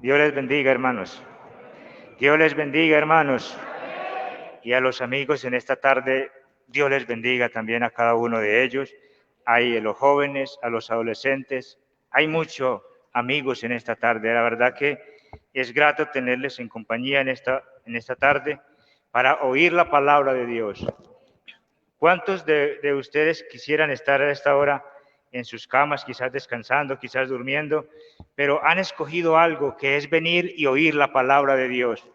Dios les bendiga, hermanos. Dios les bendiga, hermanos. Y a los amigos en esta tarde, Dios les bendiga también a cada uno de ellos. Hay a los jóvenes, a los adolescentes. Hay muchos amigos en esta tarde. La verdad que es grato tenerles en compañía en esta tarde para oír la palabra de Dios. ¿Cuántos de ustedes quisieran estar a esta hora en sus camas, quizás descansando, quizás durmiendo, pero han escogido algo que es venir y oír la palabra de Dios?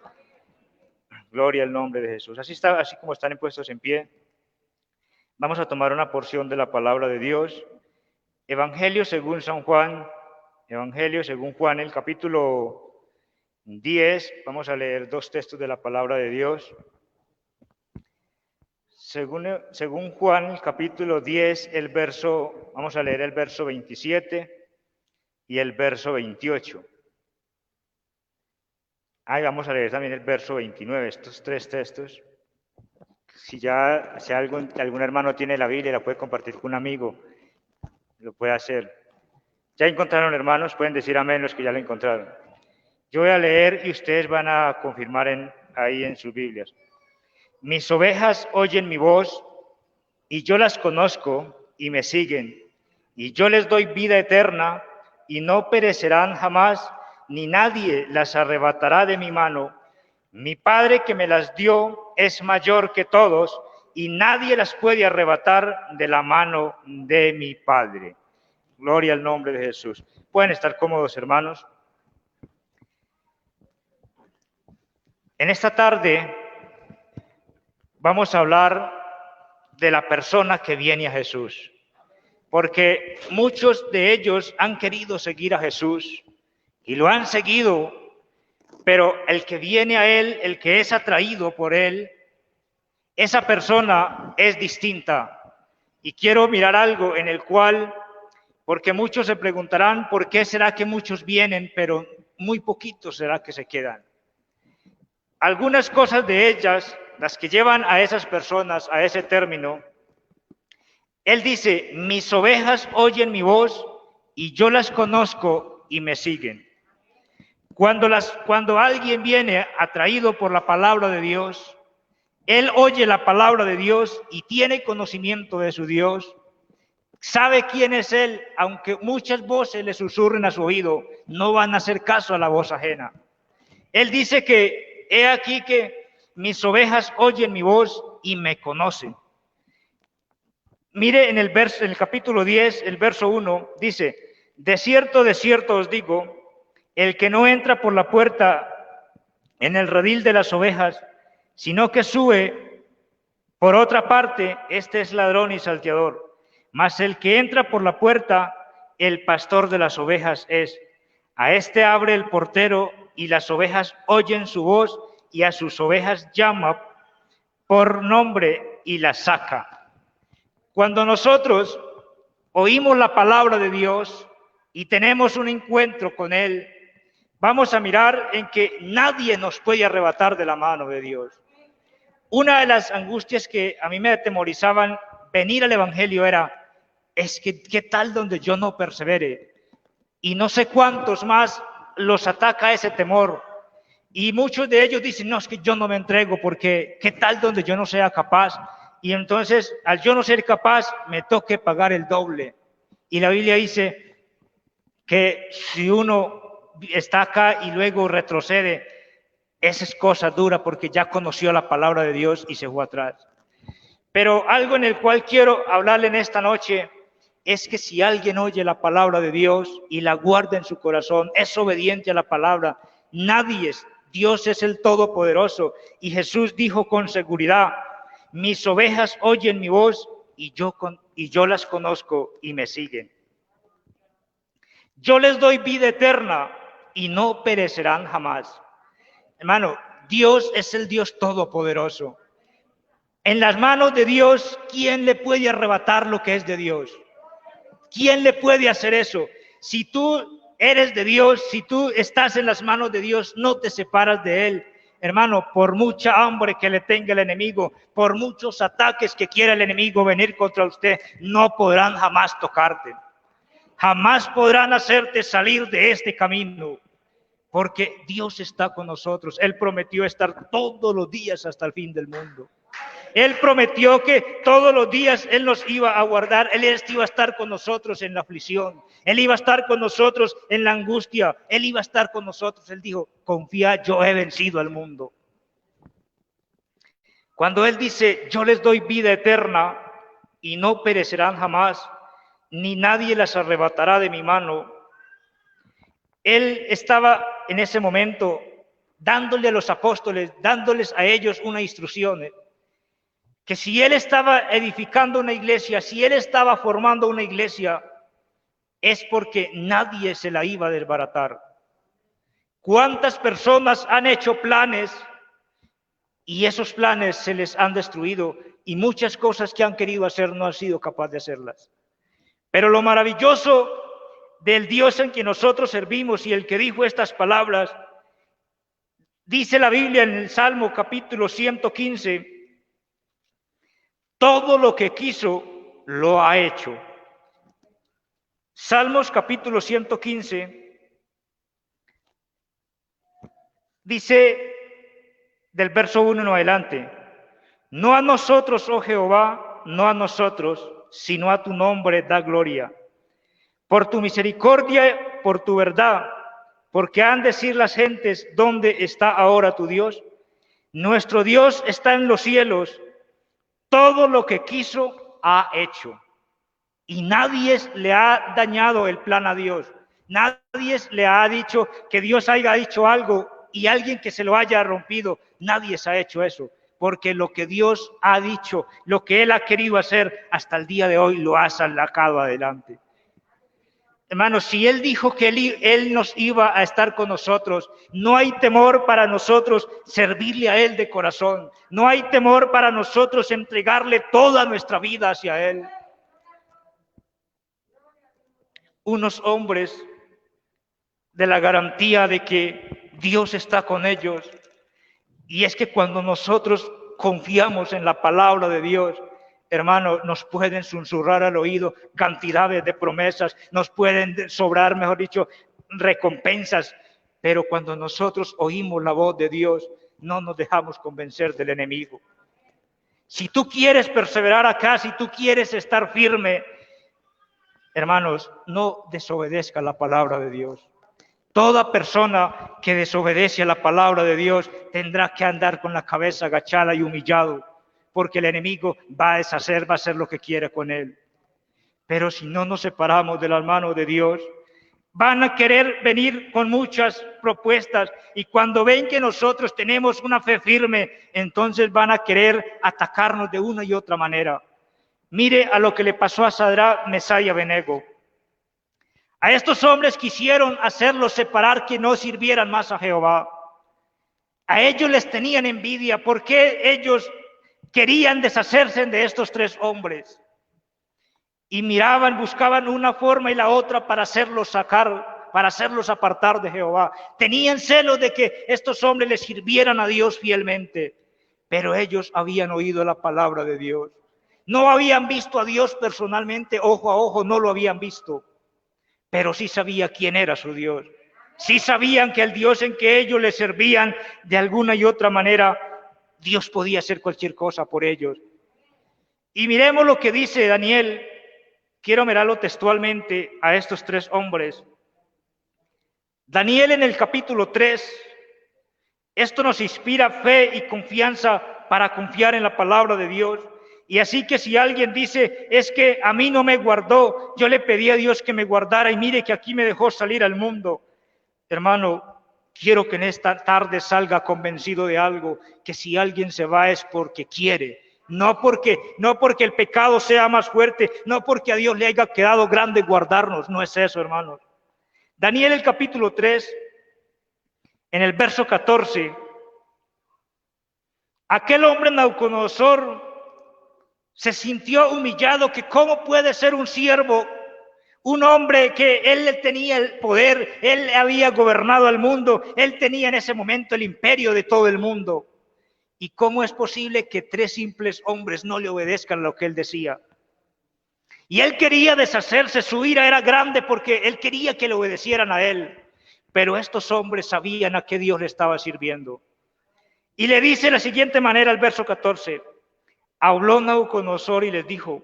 Gloria al nombre de Jesús. Así como están puestos en pie, vamos a tomar una porción de la palabra de Dios. Evangelio según San Juan, Evangelio según Juan, el capítulo 10, vamos a leer dos textos de la palabra de Dios. Según Juan, el capítulo 10, vamos a leer el verso 27 y el verso 28. Ahí vamos a leer también el verso 29, estos tres textos. Si algún hermano tiene la Biblia, la puede compartir con un amigo, lo puede hacer. ¿Ya encontraron, hermanos? Pueden decir amén los que ya lo encontraron. Yo voy a leer y ustedes van a confirmar ahí en sus Biblias. Mis ovejas oyen mi voz, y yo las conozco y me siguen, y yo les doy vida eterna, y no perecerán jamás, ni nadie las arrebatará de mi mano. Mi Padre que me las dio es mayor que todos, y nadie las puede arrebatar de la mano de mi Padre. Gloria al nombre de Jesús. Pueden estar cómodos, hermanos. En esta tarde vamos a hablar de la persona que viene a Jesús, porque muchos de ellos han querido seguir a Jesús y lo han seguido, pero el que viene a Él, el que es atraído por Él, esa persona es distinta. Y quiero mirar algo en el cual, porque muchos se preguntarán, ¿por qué será que muchos vienen, pero muy poquitos será que se quedan? Algunas cosas de ellas, las que llevan a esas personas a ese término, Él dice, mis ovejas oyen mi voz y yo las conozco y me siguen. Cuando alguien viene atraído por la palabra de Dios, él oye la palabra de Dios y tiene conocimiento de su Dios, sabe quién es Él, aunque muchas voces le susurren a su oído, no van a hacer caso a la voz ajena. Él dice que, he aquí que mis ovejas oyen mi voz y me conocen. Mire en el capítulo 10, el verso 1, dice, de cierto os digo, el que no entra por la puerta en el redil de las ovejas, sino que sube por otra parte, este es ladrón y salteador. Mas el que entra por la puerta, el pastor de las ovejas es. A este abre el portero y las ovejas oyen su voz y a sus ovejas llama por nombre y las saca. Cuando nosotros oímos la palabra de Dios y tenemos un encuentro con Él, vamos a mirar en que nadie nos puede arrebatar de la mano de Dios. Una de las angustias que a mí me atemorizaban venir al Evangelio es que ¿qué tal donde yo no persevere? Y no sé cuántos más los ataca ese temor. Y muchos de ellos dicen, no, es que yo no me entrego porque ¿qué tal donde yo no sea capaz? Y entonces, al yo no ser capaz, me toque pagar el doble. Y la Biblia dice que si uno está acá y luego retrocede, esa es cosa dura porque ya conoció la palabra de Dios y se fue atrás. Pero algo en el cual quiero hablarle en esta noche es que si alguien oye la palabra de Dios y la guarda en su corazón, es obediente a la palabra, Dios es el Todopoderoso. Y Jesús dijo con seguridad, mis ovejas oyen mi voz y yo las conozco y me siguen. Yo les doy vida eterna y no perecerán jamás. Hermano, Dios es el Dios todopoderoso. En las manos de Dios, ¿quién le puede arrebatar lo que es de Dios? ¿Quién le puede hacer eso? Si tú eres de Dios, si tú estás en las manos de Dios, no te separas de Él. Hermano, por mucha hambre que le tenga el enemigo, por muchos ataques que quiera el enemigo venir contra usted, no podrán jamás tocarte. jamás podrán hacerte salir de este camino, porque Dios está con nosotros. Él prometió estar todos los días hasta el fin del mundo. Él prometió que todos los días Él nos iba a guardar. Él iba a estar con nosotros en la aflicción. Él iba a estar con nosotros en la angustia. Él iba a estar con nosotros. Él dijo, confía, yo he vencido al mundo. Cuando Él dice, yo les doy vida eterna y no perecerán jamás, ni nadie las arrebatará de mi mano, Él estaba en ese momento dándole a los apóstoles, dándoles a ellos una instrucción, que si Él estaba edificando una iglesia, si Él estaba formando una iglesia, es porque nadie se la iba a desbaratar. ¿Cuántas personas han hecho planes y esos planes se les han destruido y muchas cosas que han querido hacer no han sido capaces de hacerlas? Pero lo maravilloso del Dios en que nosotros servimos y el que dijo estas palabras, dice la Biblia en el Salmo capítulo 115, todo lo que quiso lo ha hecho. Salmos capítulo 115 dice del verso 1 en adelante, no a nosotros, oh Jehová, no a nosotros, sino a tu nombre da gloria. Por tu misericordia, por tu verdad, porque han de decir las gentes, ¿dónde está ahora tu Dios? Nuestro Dios está en los cielos, todo lo que quiso ha hecho. Y nadie le ha dañado el plan a Dios. Nadie le ha dicho que Dios haya dicho algo y alguien que se lo haya rompido. Nadie se ha hecho eso. Porque lo que Dios ha dicho, lo que Él ha querido hacer hasta el día de hoy, lo ha sacado adelante. Hermanos, si Él dijo que Él nos iba a estar con nosotros, no hay temor para nosotros servirle a Él de corazón. No hay temor para nosotros entregarle toda nuestra vida hacia Él. Unos hombres de la garantía de que Dios está con ellos. Y es que cuando nosotros confiamos en la palabra de Dios, hermano, nos pueden susurrar al oído cantidades de promesas, nos pueden sobrar, mejor dicho, recompensas, pero cuando nosotros oímos la voz de Dios, no nos dejamos convencer del enemigo. Si tú quieres perseverar acá, si tú quieres estar firme, hermanos, no desobedezca la palabra de Dios. Toda persona que desobedece a la palabra de Dios tendrá que andar con la cabeza agachada y humillado, porque el enemigo va a deshacer, va a hacer lo que quiera con él. Pero si no nos separamos de las manos de Dios, van a querer venir con muchas propuestas y cuando ven que nosotros tenemos una fe firme, entonces van a querer atacarnos de una y otra manera. Mire a lo que le pasó a Sadrach, Mesach y Abednego. A estos hombres quisieron hacerlos separar, que no sirvieran más a Jehová. A ellos les tenían envidia porque ellos querían deshacerse de estos tres hombres. Y miraban, buscaban una forma y la otra para hacerlos sacar, para hacerlos apartar de Jehová. Tenían celo de que estos hombres les sirvieran a Dios fielmente. Pero ellos habían oído la palabra de Dios. No habían visto a Dios personalmente, ojo a ojo, no lo habían visto. Pero sí sabía quién era su Dios. Sí sabían que el Dios en que ellos le servían de alguna y otra manera, Dios podía hacer cualquier cosa por ellos. Y miremos lo que dice Daniel. Quiero mirarlo textualmente a estos tres hombres. Daniel en el capítulo 3, esto nos inspira fe y confianza para confiar en la palabra de Dios. Y así que si alguien dice, es que a mí no me guardó, yo le pedí a Dios que me guardara y mire que aquí me dejó salir al mundo. Hermano, quiero que en esta tarde salga convencido de algo, que si alguien se va es porque quiere. No porque el pecado sea más fuerte, no porque a Dios le haya quedado grande guardarnos, no es eso, hermanos. Daniel el capítulo 3, en el verso 14, aquel hombre Nabucodonosor se sintió humillado, que cómo puede ser un siervo, un hombre que él tenía el poder, él había gobernado al mundo, él tenía en ese momento el imperio de todo el mundo. ¿Y cómo es posible que tres simples hombres no le obedezcan a lo que él decía? Y él quería deshacerse, su ira era grande porque él quería que le obedecieran a él. Pero estos hombres sabían a qué Dios le estaba sirviendo. Y le dice de la siguiente manera el verso 14. Habló Nabucodonosor y les dijo: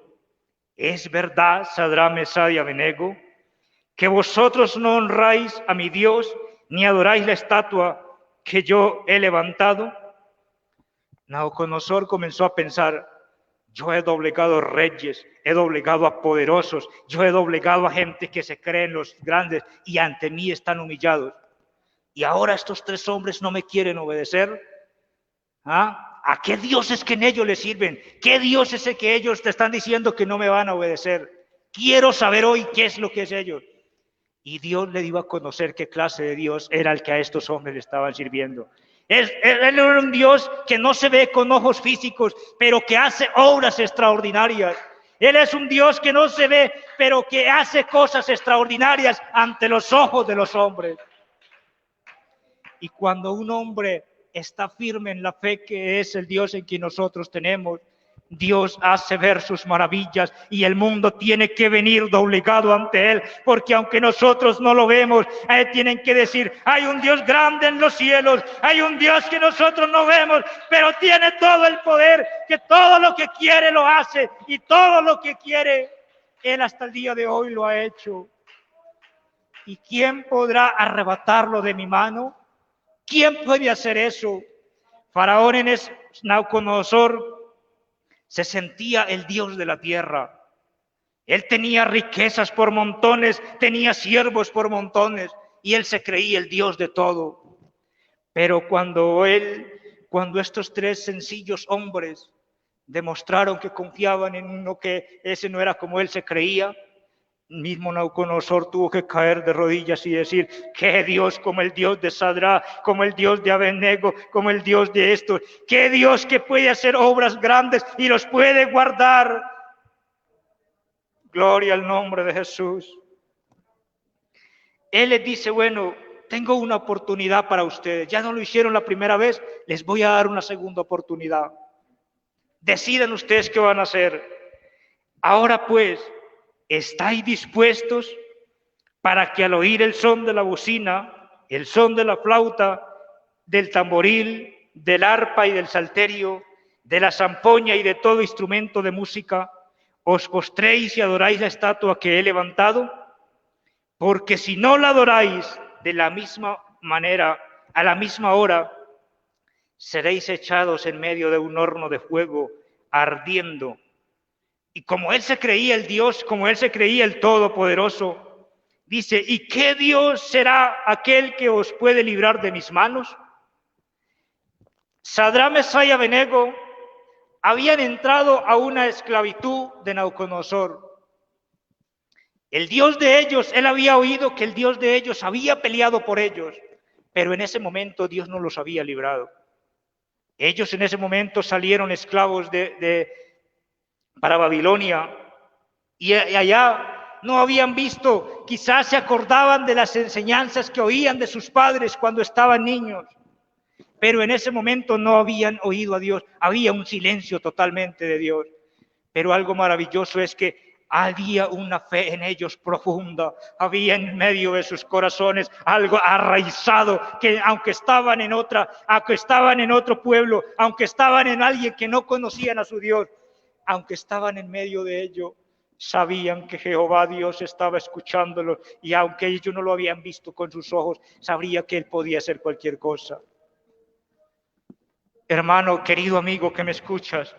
¿es verdad, Sadrach, Mesach y Abednego, que vosotros no honráis a mi Dios, ni adoráis la estatua que yo he levantado? Nabucodonosor comenzó a pensar: yo he doblegado reyes, he doblegado a poderosos, yo he doblegado a gente que se creen los grandes y ante mí están humillados. Y ahora estos tres hombres no me quieren obedecer. ¿A qué Dios es que en ellos les sirven? ¿Qué Dios es el que ellos te están diciendo que no me van a obedecer? Quiero saber hoy qué es lo que es ellos. Y Dios le dio a conocer qué clase de Dios era el que a estos hombres le estaban sirviendo. Él era un Dios que no se ve con ojos físicos, pero que hace obras extraordinarias. Él es un Dios que no se ve, pero que hace cosas extraordinarias ante los ojos de los hombres. Y cuando un hombre está firme en la fe que es el Dios en quien nosotros tenemos, Dios hace ver sus maravillas y el mundo tiene que venir doblegado ante Él, porque aunque nosotros no lo vemos, a Él tienen que decir: hay un Dios grande en los cielos, hay un Dios que nosotros no vemos, pero tiene todo el poder, que todo lo que quiere lo hace, y todo lo que quiere, Él hasta el día de hoy lo ha hecho. ¿Y quién podrá arrebatarlo de mi mano? ¿Quién puede hacer eso? Faraón en Nabucodonosor se sentía el Dios de la tierra. Él tenía riquezas por montones, tenía siervos por montones, y él se creía el Dios de todo. Pero cuando estos tres sencillos hombres demostraron que confiaban en uno que ese no era como él se creía, mismo Nabucodonosor tuvo que caer de rodillas y decir: ¿qué Dios como el Dios de Sadrach, como el Dios de Abednego, como el Dios de estos? ¿Qué Dios que puede hacer obras grandes y los puede guardar? Gloria al nombre de Jesús. Él les dice: bueno, tengo una oportunidad para ustedes. Ya no lo hicieron la primera vez, les voy a dar una segunda oportunidad. Decidan ustedes qué van a hacer. Ahora pues, ¿estáis dispuestos para que al oír el son de la bocina, el son de la flauta, del tamboril, del arpa y del salterio, de la zampoña y de todo instrumento de música, os postréis y adoráis la estatua que he levantado? Porque si no la adoráis de la misma manera, a la misma hora, seréis echados en medio de un horno de fuego ardiendo. Y como él se creía el Dios, como él se creía el Todopoderoso, dice: ¿y qué Dios será aquel que os puede librar de mis manos? Sadrach, Mesach y Abednego habían entrado a una esclavitud de Nabucodonosor. El Dios de ellos, él había oído que el Dios de ellos había peleado por ellos, pero en ese momento Dios no los había librado. Ellos en ese momento salieron esclavos para Babilonia, y allá no habían visto, quizás se acordaban de las enseñanzas que oían de sus padres cuando estaban niños, pero en ese momento no habían oído a Dios, había un silencio totalmente de Dios. Pero algo maravilloso es que había una fe en ellos profunda, había en medio de sus corazones algo arraizado, que aunque estaban en otro pueblo, aunque estaban en alguien que no conocían a su Dios, aunque estaban en medio de ello, sabían que Jehová Dios estaba escuchándolos, y aunque ellos no lo habían visto con sus ojos, sabría que Él podía hacer cualquier cosa. Hermano, querido amigo que me escuchas,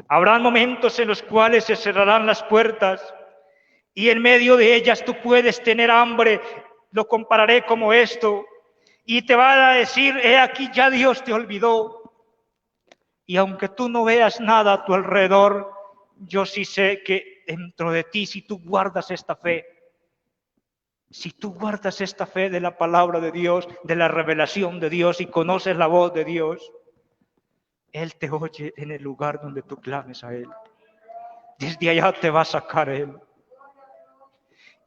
habrá momentos en los cuales se cerrarán las puertas y en medio de ellas tú puedes tener hambre. Lo compararé como esto, y te van a decir: he aquí, ya Dios te olvidó. Y aunque tú no veas nada a tu alrededor, yo sí sé que dentro de ti, si tú guardas esta fe, si tú guardas esta fe de la palabra de Dios, de la revelación de Dios, y conoces la voz de Dios, Él te oye en el lugar donde tú clames a Él. Desde allá te va a sacar Él.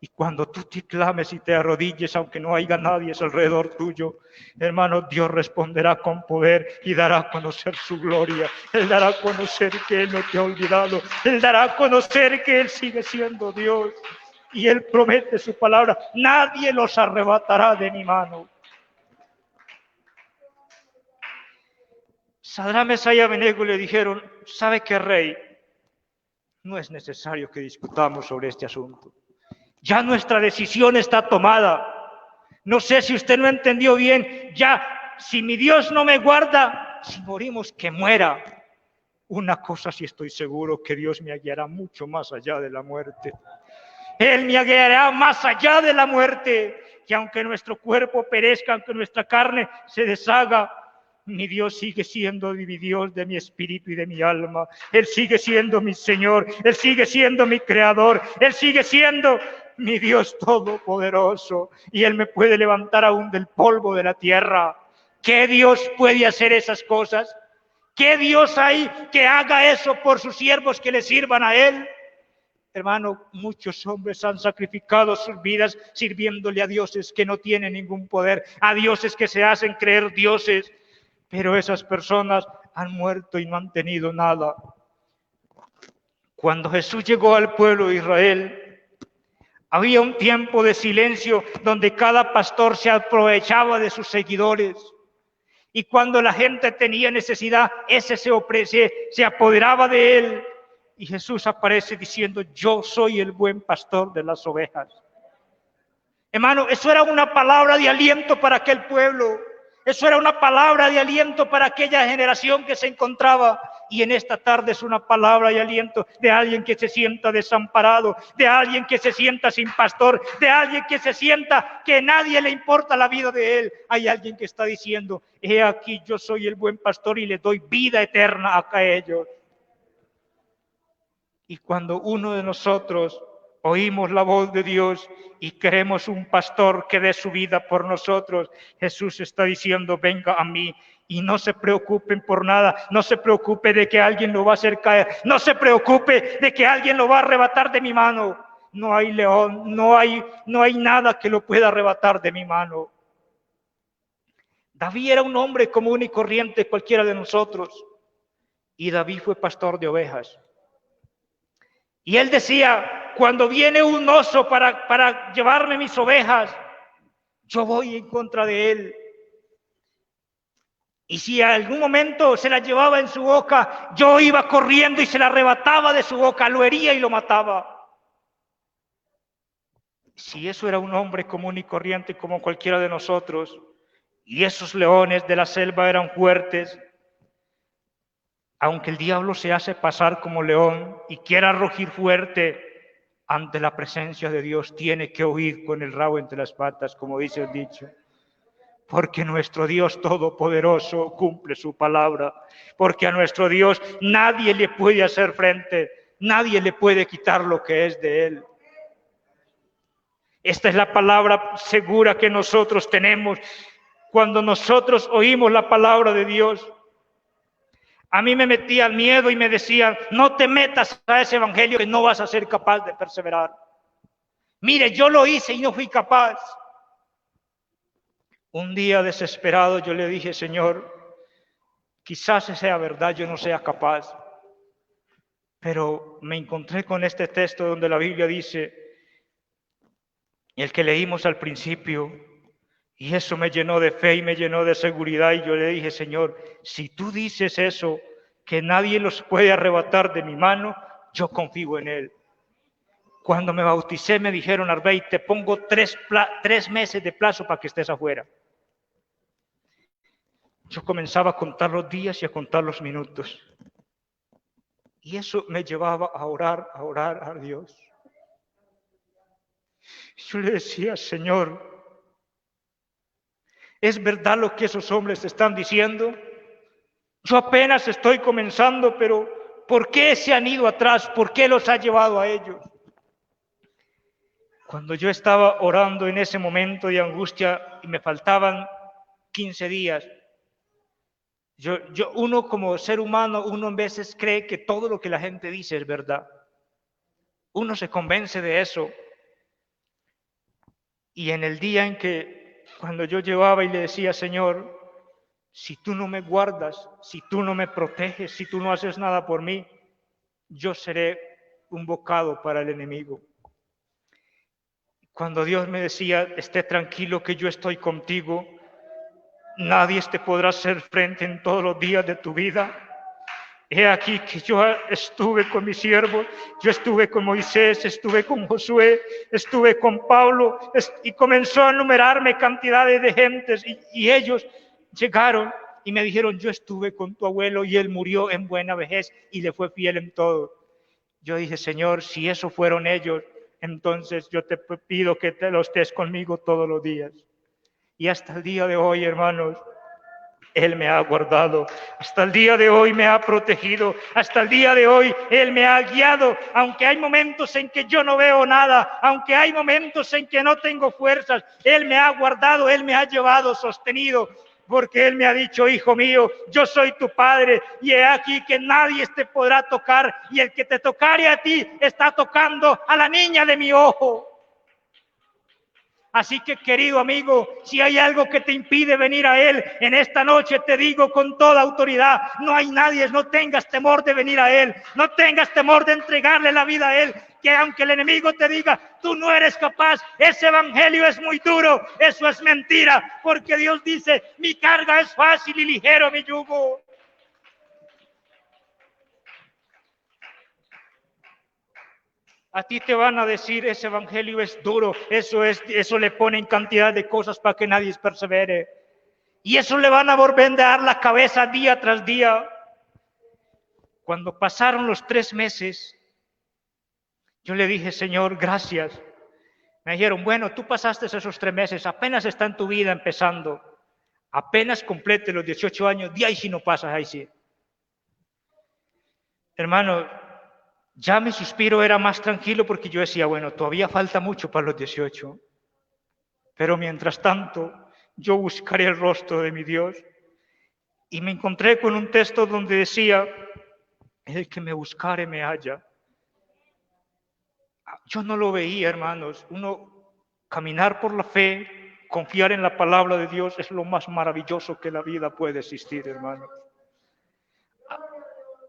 Y cuando tú te clames y te arrodilles, aunque no haya nadie alrededor tuyo, hermano, Dios responderá con poder y dará a conocer su gloria. Él dará a conocer que Él no te ha olvidado. Él dará a conocer que Él sigue siendo Dios. Y Él promete su palabra: nadie los arrebatará de mi mano. Sadrach, Mesach y Abednego le dijeron: ¿sabe qué, rey? No es necesario que discutamos sobre este asunto. Ya nuestra decisión está tomada. No sé si usted no entendió bien. Ya, si mi Dios no me guarda, si morimos, que muera. Una cosa sí estoy seguro, que Dios me guiará mucho más allá de la muerte. Él me guiará más allá de la muerte. Que aunque nuestro cuerpo perezca, aunque nuestra carne se deshaga, mi Dios sigue siendo mi Dios de mi espíritu y de mi alma. Él sigue siendo mi Señor. Él sigue siendo mi Creador. Él sigue siendo mi Dios todopoderoso. Y Él me puede levantar aún del polvo de la tierra. ¿Qué Dios puede hacer esas cosas? ¿Qué Dios hay que haga eso por sus siervos que le sirvan a Él? Hermano, muchos hombres han sacrificado sus vidas sirviéndole a dioses que no tienen ningún poder, a dioses que se hacen creer dioses, pero esas personas han muerto y no han tenido nada. Cuando Jesús llegó al pueblo de Israel, había un tiempo de silencio donde cada pastor se aprovechaba de sus seguidores. Y cuando la gente tenía necesidad, ese se apoderaba de él. Y Jesús aparece diciendo: yo soy el buen pastor de las ovejas. Hermano, eso era una palabra de aliento para aquel pueblo. Eso era una palabra de aliento para aquella generación que se encontraba. Y en esta tarde es una palabra de aliento de alguien que se sienta desamparado, de alguien que se sienta sin pastor, de alguien que se sienta que nadie le importa la vida de él. Hay alguien que está diciendo: he aquí, yo soy el buen pastor y le doy vida eterna a ellos. Y cuando uno de nosotros oímos la voz de Dios y queremos un pastor que dé su vida por nosotros, Jesús está diciendo: venga a mí. Y no se preocupen por nada, no se preocupe de que alguien lo va a hacer caer, no se preocupe de que alguien lo va a arrebatar de mi mano. No hay león, no hay nada que lo pueda arrebatar de mi mano. David era un hombre común y corriente, cualquiera de nosotros, y David fue pastor de ovejas. Y él decía: cuando viene un oso para llevarme mis ovejas, yo voy en contra de él. Y si en algún momento se la llevaba en su boca, yo iba corriendo y se la arrebataba de su boca, lo hería y lo mataba. Si eso era un hombre común y corriente como cualquiera de nosotros, y esos leones de la selva eran fuertes, aunque el diablo se hace pasar como león y quiera rugir fuerte, ante la presencia de Dios tiene que huir con el rabo entre las patas, como dice el dicho. Porque nuestro Dios todopoderoso cumple su palabra. Porque a nuestro Dios nadie le puede hacer frente, nadie le puede quitar lo que es de Él. Esta es la palabra segura que nosotros tenemos cuando nosotros oímos la palabra de Dios. A mí me metía el miedo y me decían: no te metas a ese evangelio que no vas a ser capaz de perseverar. Mire, yo lo hice y no fui capaz. Un día desesperado yo le dije: Señor, quizás sea verdad, yo no sea capaz. Pero me encontré con este texto donde la Biblia dice, el que leímos al principio, y eso me llenó de fe y me llenó de seguridad. Y yo le dije: Señor, si tú dices eso, que nadie los puede arrebatar de mi mano, yo confío en Él. Cuando me bauticé me dijeron: Arbey, te pongo 3 meses de plazo para que estés afuera. Yo comenzaba a contar los días y a contar los minutos. Y eso me llevaba a orar a Dios. Yo le decía: Señor, ¿es verdad lo que esos hombres están diciendo? Yo apenas estoy comenzando, pero ¿por qué se han ido atrás? ¿Por qué los ha llevado a ellos? Cuando yo estaba orando en ese momento de angustia y me faltaban 15 días, uno como ser humano, uno a veces cree que todo lo que la gente dice es verdad. Uno se convence de eso. Y en el día en que, cuando yo llevaba y le decía, Señor, si tú no me guardas, si tú no me proteges, si tú no haces nada por mí, yo seré un bocado para el enemigo. Cuando Dios me decía, esté tranquilo que yo estoy contigo, nadie te podrá hacer frente en todos los días de tu vida. He aquí que yo estuve con mis siervos, yo estuve con Moisés, estuve con Josué, estuve con Pablo, y comenzó a enumerarme cantidades de gentes, y ellos llegaron y me dijeron, yo estuve con tu abuelo y él murió en buena vejez y le fue fiel en todo. Yo dije, Señor, si eso fueron ellos, entonces yo te pido que te lo estés conmigo todos los días. Y hasta el día de hoy, hermanos, Él me ha guardado, hasta el día de hoy me ha protegido, hasta el día de hoy Él me ha guiado, aunque hay momentos en que yo no veo nada, aunque hay momentos en que no tengo fuerzas, Él me ha guardado, Él me ha llevado, sostenido, porque Él me ha dicho, hijo mío, yo soy tu padre, y he aquí que nadie te podrá tocar, y el que te tocare a ti está tocando a la niña de mi ojo. Así que, querido amigo, si hay algo que te impide venir a Él, en esta noche te digo con toda autoridad, no hay nadie, no tengas temor de venir a Él, no tengas temor de entregarle la vida a Él, que aunque el enemigo te diga, tú no eres capaz, ese evangelio es muy duro, eso es mentira, porque Dios dice, mi carga es fácil y ligero mi yugo. A ti te van a decir, ese evangelio es duro, eso le ponen cantidad de cosas para que nadie persevere. Y eso le van a volver a dar la cabeza día tras día. Cuando pasaron los 3 meses, yo le dije, Señor, gracias. Me dijeron, bueno, tú pasaste esos 3 meses, apenas está en tu vida empezando. Apenas complete los 18 años, de ahí si no pasas, ahí sí. Hermano, ya mi suspiro era más tranquilo porque yo decía, bueno, todavía falta mucho para los 18. Pero mientras tanto, yo buscaré el rostro de mi Dios. Y me encontré con un texto donde decía, el que me buscare me halla. Yo no lo veía, hermanos. Uno caminar por la fe, confiar en la palabra de Dios es lo más maravilloso que la vida puede existir, hermanos.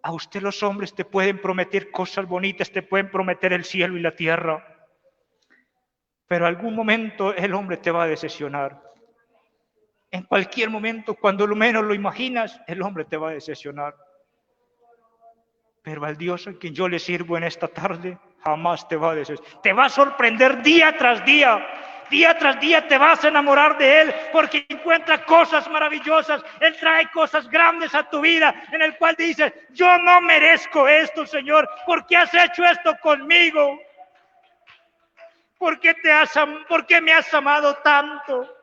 A usted los hombres te pueden prometer cosas bonitas, te pueden prometer el cielo y la tierra, pero algún momento el hombre te va a decepcionar. En cualquier momento, cuando lo menos lo imaginas, el hombre te va a decepcionar. Pero al Dios a quien yo le sirvo en esta tarde, jamás te va a decepcionar. Te va a sorprender día tras día. Día tras día te vas a enamorar de Él porque encuentra cosas maravillosas. Él trae cosas grandes a tu vida en el cual dices, yo no merezco esto, Señor. ¿Por qué has hecho esto conmigo? ¿Por qué me has amado tanto?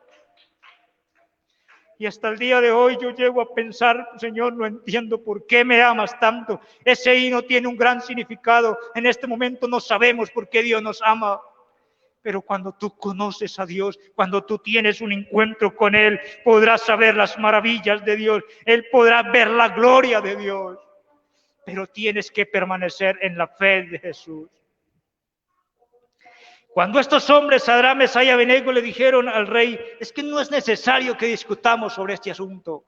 Y hasta el día de hoy yo llego a pensar, Señor, no entiendo por qué me amas tanto. Ese himno tiene un gran significado. En este momento no sabemos por qué Dios nos ama. Pero cuando tú conoces a Dios, cuando tú tienes un encuentro con Él, podrás saber las maravillas de Dios. Él podrá ver la gloria de Dios. Pero tienes que permanecer en la fe de Jesús. Cuando estos hombres, Sadrach, Mesach y Abednego, le dijeron al rey, es que no es necesario que discutamos sobre este asunto.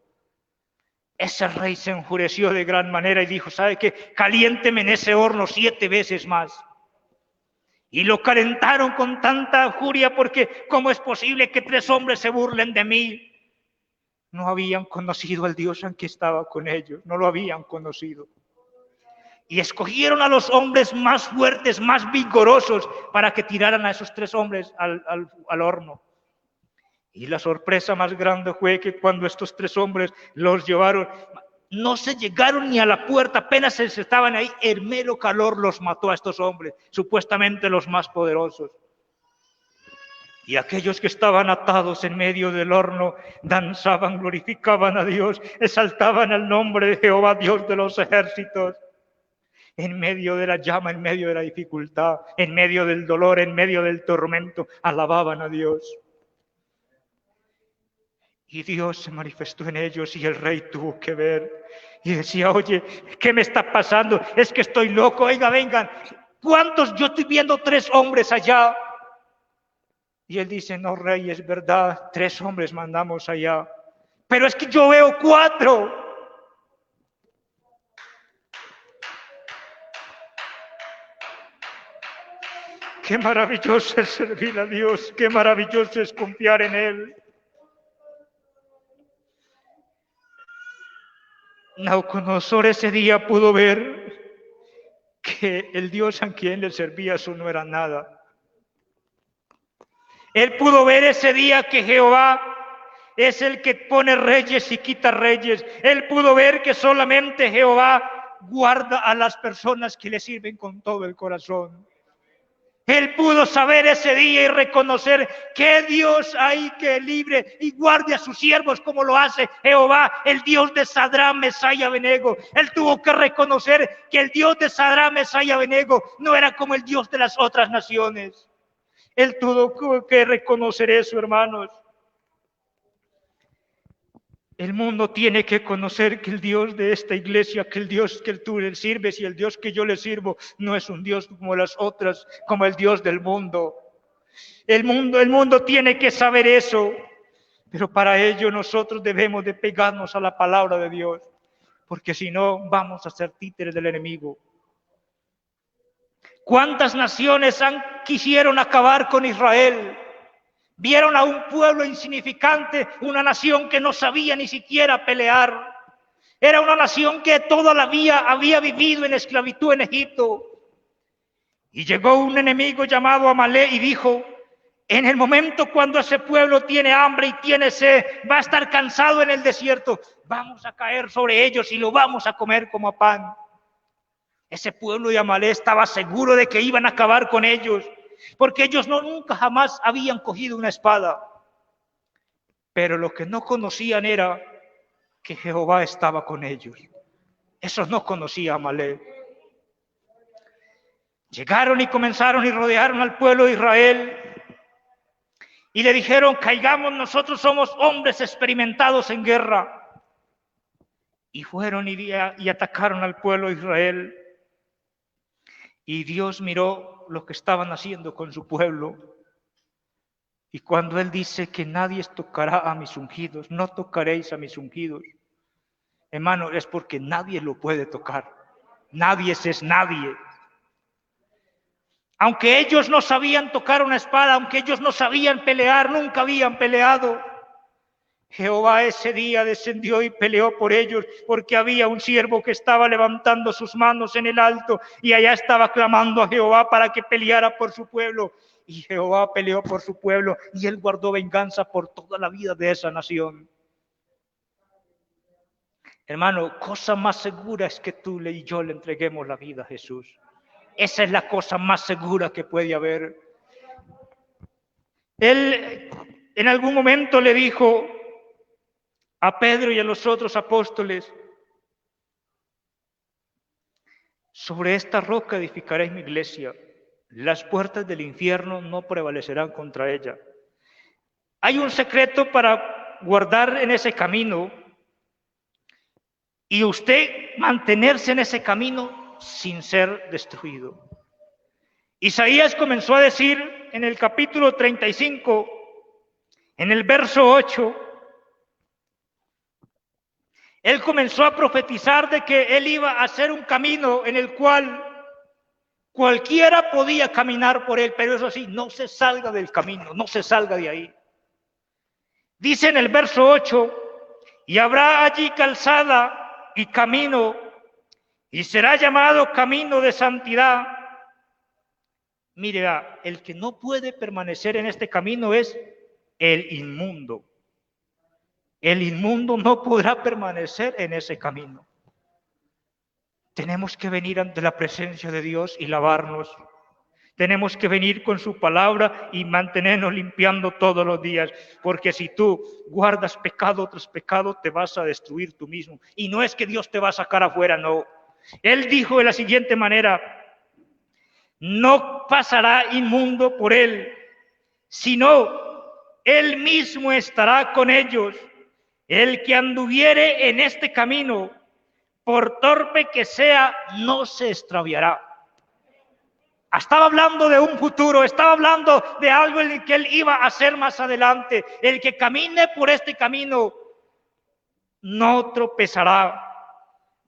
Ese rey se enfureció de gran manera y dijo, ¿sabe qué? Caliénteme en ese horno 7 veces más. Y lo calentaron con tanta furia porque ¿cómo es posible que 3 hombres se burlen de mí? No habían conocido al Dios en que estaba con ellos, no lo habían conocido. Y escogieron a los hombres más fuertes, más vigorosos, para que tiraran a esos 3 hombres al horno. Y la sorpresa más grande fue que cuando estos 3 hombres los llevaron, no se llegaron ni a la puerta, apenas se estaban ahí, el mero calor los mató a estos hombres, supuestamente los más poderosos. Y aquellos que estaban atados en medio del horno danzaban, glorificaban a Dios, exaltaban el nombre de Jehová, Dios de los ejércitos. En medio de la llama, en medio de la dificultad, en medio del dolor, en medio del tormento, alababan a Dios. Y Dios se manifestó en ellos y el rey tuvo que ver. Y decía, oye, ¿qué me está pasando? Es que estoy loco, oiga, vengan. ¿Cuántos? Yo estoy viendo 3 hombres allá. Y él dice, no, rey, es verdad, 3 hombres mandamos allá, pero es que yo veo 4. Qué maravilloso es servir a Dios, qué maravilloso es confiar en Él. Nabucodonosor ese día pudo ver que el Dios a quien le servía eso no era nada. Él pudo ver ese día que Jehová es el que pone reyes y quita reyes. Él pudo ver que solamente Jehová guarda a las personas que le sirven con todo el corazón. Él pudo saber ese día y reconocer que Dios hay que libre y guarde a sus siervos como lo hace Jehová, el Dios de Sadrach, Mesach y Abednego. Él tuvo que reconocer que el Dios de Sadrach, Mesach y Abednego no era como el Dios de las otras naciones. Él tuvo que reconocer eso, hermanos. El mundo tiene que conocer que el Dios de esta iglesia, que el Dios que tú le sirves y el Dios que yo le sirvo, no es un Dios como las otras, como el Dios del mundo. El mundo tiene que saber eso, pero para ello nosotros debemos de pegarnos a la palabra de Dios, porque si no vamos a ser títeres del enemigo. ¿Cuántas naciones quisieron acabar con Israel? Vieron a un pueblo insignificante, una nación que no sabía ni siquiera pelear. Era una nación que toda la vida había vivido en esclavitud en Egipto. Y llegó un enemigo llamado Amalek y dijo, en el momento cuando ese pueblo tiene hambre y tiene sed, va a estar cansado en el desierto, vamos a caer sobre ellos y lo vamos a comer como a pan. Ese pueblo de Amalek estaba seguro de que iban a acabar con ellos, porque ellos nunca jamás habían cogido una espada. Pero lo que no conocían era que Jehová estaba con ellos. Esos no conocían a Amalek. Llegaron y comenzaron y rodearon al pueblo de Israel y le dijeron, caigamos, nosotros somos hombres experimentados en guerra. Y fueron y atacaron al pueblo de Israel. Y Dios miró lo que estaban haciendo con su pueblo. Y cuando Él dice que nadie tocará a mis ungidos, no tocaréis a mis ungidos, hermano, es porque nadie lo puede tocar. Nadie es nadie. Aunque ellos no sabían tocar una espada, aunque ellos no sabían pelear, nunca habían peleado, Jehová ese día descendió y peleó por ellos, porque había un siervo que estaba levantando sus manos en el alto y allá estaba clamando a Jehová para que peleara por su pueblo. Y Jehová peleó por su pueblo y Él guardó venganza por toda la vida de esa nación. Hermano, cosa más segura es que tú y yo le entreguemos la vida a Jesús. Esa es la cosa más segura que puede haber. Él en algún momento le dijo a Pedro y a los otros apóstoles, sobre esta roca edificaré mi iglesia, las puertas del infierno no prevalecerán contra ella. Hay un secreto para guardar en ese camino y usted mantenerse en ese camino sin ser destruido. Isaías comenzó a decir en el capítulo 35, en el verso 8, él comenzó a profetizar de que él iba a hacer un camino en el cual cualquiera podía caminar por él, pero eso sí, no se salga del camino, no se salga de ahí. Dice en el verso 8, y habrá allí calzada y camino, y será llamado camino de santidad. Mira, el que no puede permanecer en este camino es el inmundo. El inmundo no podrá permanecer en ese camino. Tenemos que venir ante la presencia de Dios y lavarnos. Tenemos que venir con su palabra y mantenernos limpiando todos los días, porque si tú guardas pecado tras pecado, te vas a destruir tú mismo. Y no es que Dios te va a sacar afuera, no. Él dijo de la siguiente manera, no pasará inmundo por él, sino él mismo estará con ellos. El que anduviere en este camino, por torpe que sea, no se extraviará. Estaba hablando de un futuro, estaba hablando de algo en el que él iba a hacer más adelante. El que camine por este camino no tropezará,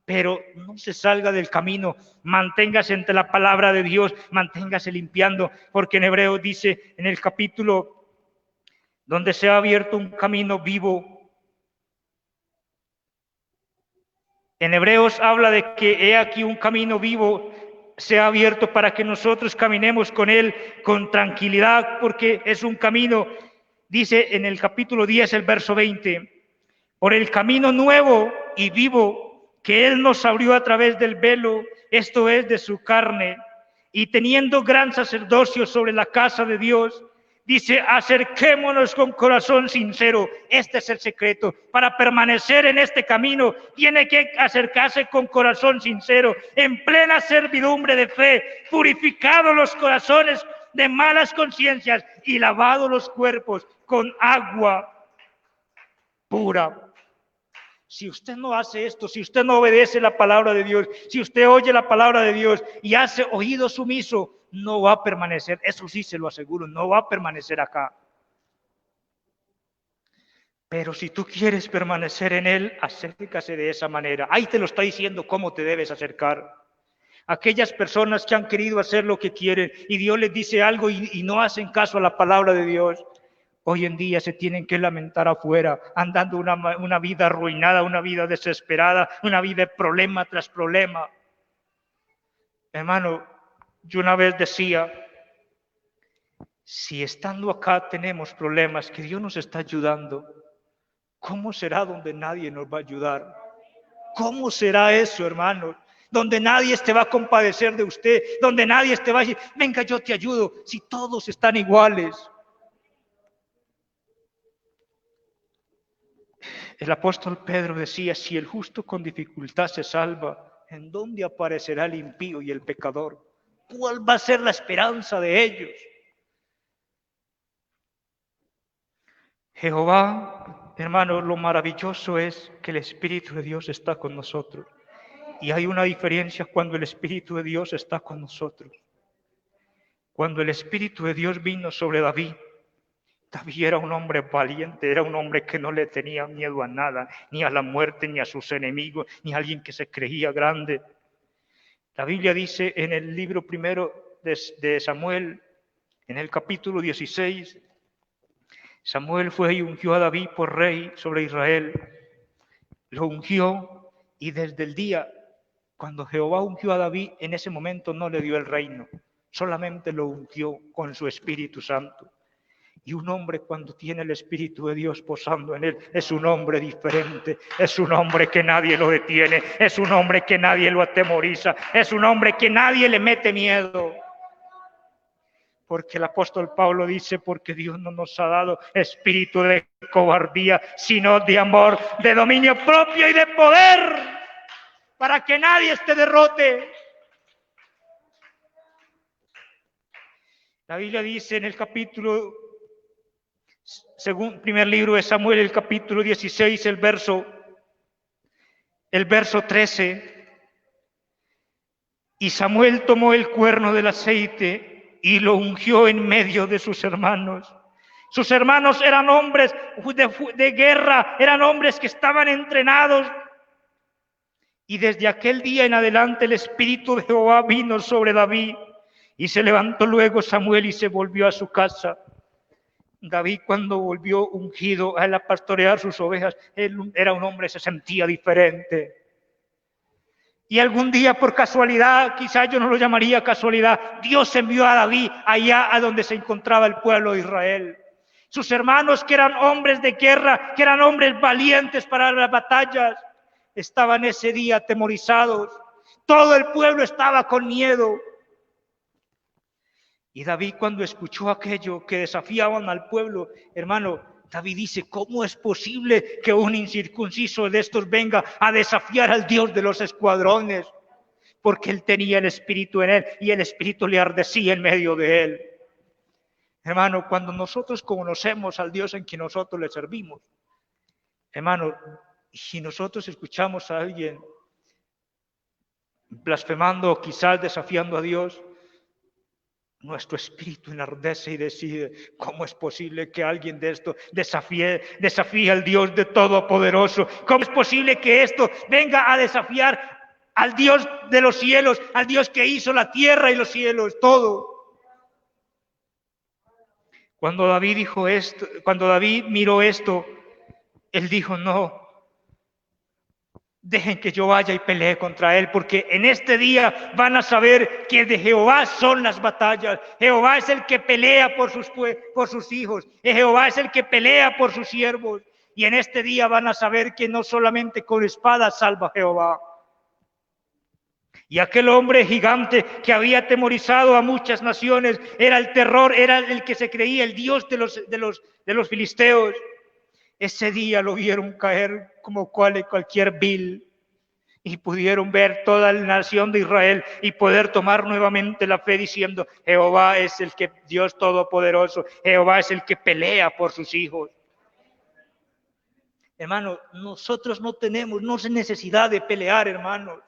pero no se salga del camino, manténgase entre la palabra de Dios, manténgase limpiando, porque en Hebreos dice en el capítulo donde se ha abierto un camino vivo. En Hebreos habla de que he aquí un camino vivo se ha abierto para que nosotros caminemos con él con tranquilidad, porque es un camino, dice en el capítulo 10, el verso 20, por el camino nuevo y vivo que él nos abrió a través del velo, esto es de su carne, y teniendo gran sacerdocio sobre la casa de Dios, dice, acerquémonos con corazón sincero. Este es el secreto. Para permanecer en este camino, tiene que acercarse con corazón sincero, en plena servidumbre de fe, purificados los corazones de malas conciencias y lavados los cuerpos con agua pura. Si usted no hace esto, si usted no obedece la palabra de Dios, si usted oye la palabra de Dios y hace oído sumiso, no va a permanecer, eso sí se lo aseguro, no va a permanecer acá. Pero si tú quieres permanecer en él, acércase de esa manera. Ahí te lo está diciendo cómo te debes acercar. Aquellas personas que han querido hacer lo que quieren y Dios les dice algo y no hacen caso a la palabra de Dios, hoy en día se tienen que lamentar afuera, andando una vida arruinada, una vida desesperada, una vida de problema tras problema. Hermano, yo una vez decía, si estando acá tenemos problemas, que Dios nos está ayudando, ¿cómo será donde nadie nos va a ayudar? ¿Cómo será eso, hermano? Donde nadie te va a compadecer de usted, donde nadie te va a decir, venga, yo te ayudo, si todos están iguales. El apóstol Pedro decía, si el justo con dificultad se salva, ¿en dónde aparecerá el impío y el pecador? ¿Cuál va a ser la esperanza de ellos? Jehová, hermano, lo maravilloso es que el Espíritu de Dios está con nosotros. Y hay una diferencia cuando el Espíritu de Dios está con nosotros. Cuando el Espíritu de Dios vino sobre David, David era un hombre valiente, era un hombre que no le tenía miedo a nada, ni a la muerte, ni a sus enemigos, ni a alguien que se creía grande. La Biblia dice en el libro primero de Samuel, en el capítulo 16, Samuel fue y ungió a David por rey sobre Israel. Lo ungió y desde el día cuando Jehová ungió a David, en ese momento no le dio el reino, solamente lo ungió con su Espíritu Santo. Y un hombre cuando tiene el Espíritu de Dios posando en él, es un hombre diferente, es un hombre que nadie lo detiene, es un hombre que nadie lo atemoriza, es un hombre que nadie le mete miedo. Porque el apóstol Pablo dice, porque Dios no nos ha dado espíritu de cobardía, sino de amor, de dominio propio y de poder, para que nadie te derrote. La Biblia dice en el capítulo, según primer libro de Samuel, el capítulo 16, el verso 13, y Samuel tomó el cuerno del aceite y lo ungió en medio de sus hermanos. Sus hermanos eran hombres de guerra, eran hombres que estaban entrenados. Y desde aquel día en adelante el Espíritu de Jehová vino sobre David. Y se levantó luego Samuel y se volvió a su casa. David, cuando volvió ungido a él a pastorear sus ovejas, él era un hombre, se sentía diferente. Y algún día por casualidad, quizás yo no lo llamaría casualidad, Dios envió a David allá a donde se encontraba el pueblo de Israel. Sus hermanos, que eran hombres de guerra, que eran hombres valientes para las batallas, estaban ese día atemorizados. Todo el pueblo estaba con miedo. Y David, cuando escuchó aquello que desafiaban al pueblo, hermano, David dice, ¿cómo es posible que un incircunciso de estos venga a desafiar al Dios de los escuadrones? Porque él tenía el Espíritu en él y el Espíritu le ardecía en medio de él. Hermano, cuando nosotros conocemos al Dios en quien nosotros le servimos, hermano, si nosotros escuchamos a alguien blasfemando o quizás desafiando a Dios, nuestro espíritu enardece y decide: ¿cómo es posible que alguien de esto desafíe al Dios de Todopoderoso? ¿Cómo es posible que esto venga a desafiar al Dios de los cielos, al Dios que hizo la tierra y los cielos, todo? Cuando David dijo esto, cuando David miró esto, él dijo: no, dejen que yo vaya y pelee contra él, porque en este día van a saber que de Jehová son las batallas. Jehová es el que pelea por sus hijos. Jehová es el que pelea por sus siervos. Y en este día van a saber que no solamente con espada salva Jehová. Y aquel hombre gigante que había atemorizado a muchas naciones, era el terror, era el que se creía el Dios de los filisteos. Ese día lo vieron caer como cualquier vil, y pudieron ver toda la nación de Israel y poder tomar nuevamente la fe diciendo: Jehová es el que Dios Todopoderoso, Jehová es el que pelea por sus hijos. Hermanos, nosotros no tenemos necesidad de pelear, hermanos.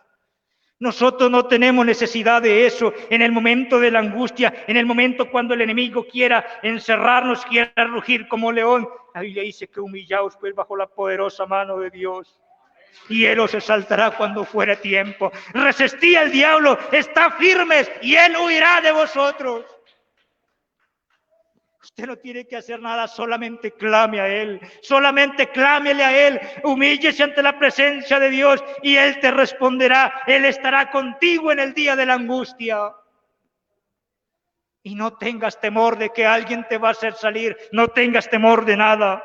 Nosotros no tenemos necesidad de eso en el momento de la angustia, en el momento cuando el enemigo quiera encerrarnos, quiera rugir como león. La Biblia dice que humillaos pues bajo la poderosa mano de Dios, y Él os exaltará cuando fuere tiempo. Resistid al diablo, está firmes, y Él huirá de vosotros. Usted no tiene que hacer nada, solamente clame a Él, solamente clámele a Él, humíllese ante la presencia de Dios y Él te responderá. Él estará contigo en el día de la angustia. Y no tengas temor de que alguien te va a hacer salir, no tengas temor de nada,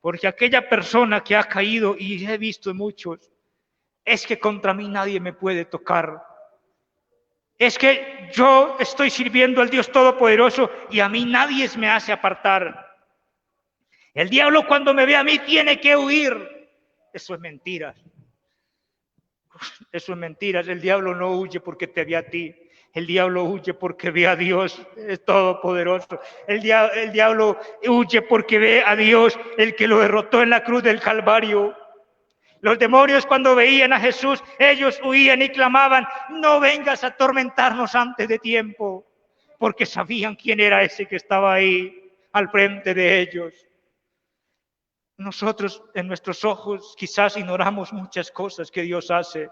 porque aquella persona que ha caído, y he visto muchos, es que contra mí nadie me puede tocar. Es que yo estoy sirviendo al Dios Todopoderoso y a mí nadie me hace apartar. El diablo cuando me ve a mí tiene que huir. Eso es mentiras. Eso es mentiras. El diablo no huye porque te ve a ti. El diablo huye porque ve a Dios Todopoderoso. El diablo huye porque ve a Dios, el que lo derrotó en la cruz del Calvario. Los demonios cuando veían a Jesús, ellos huían y clamaban: no vengas a atormentarnos antes de tiempo, porque sabían quién era ese que estaba ahí al frente de ellos. Nosotros en nuestros ojos quizás ignoramos muchas cosas que Dios hace.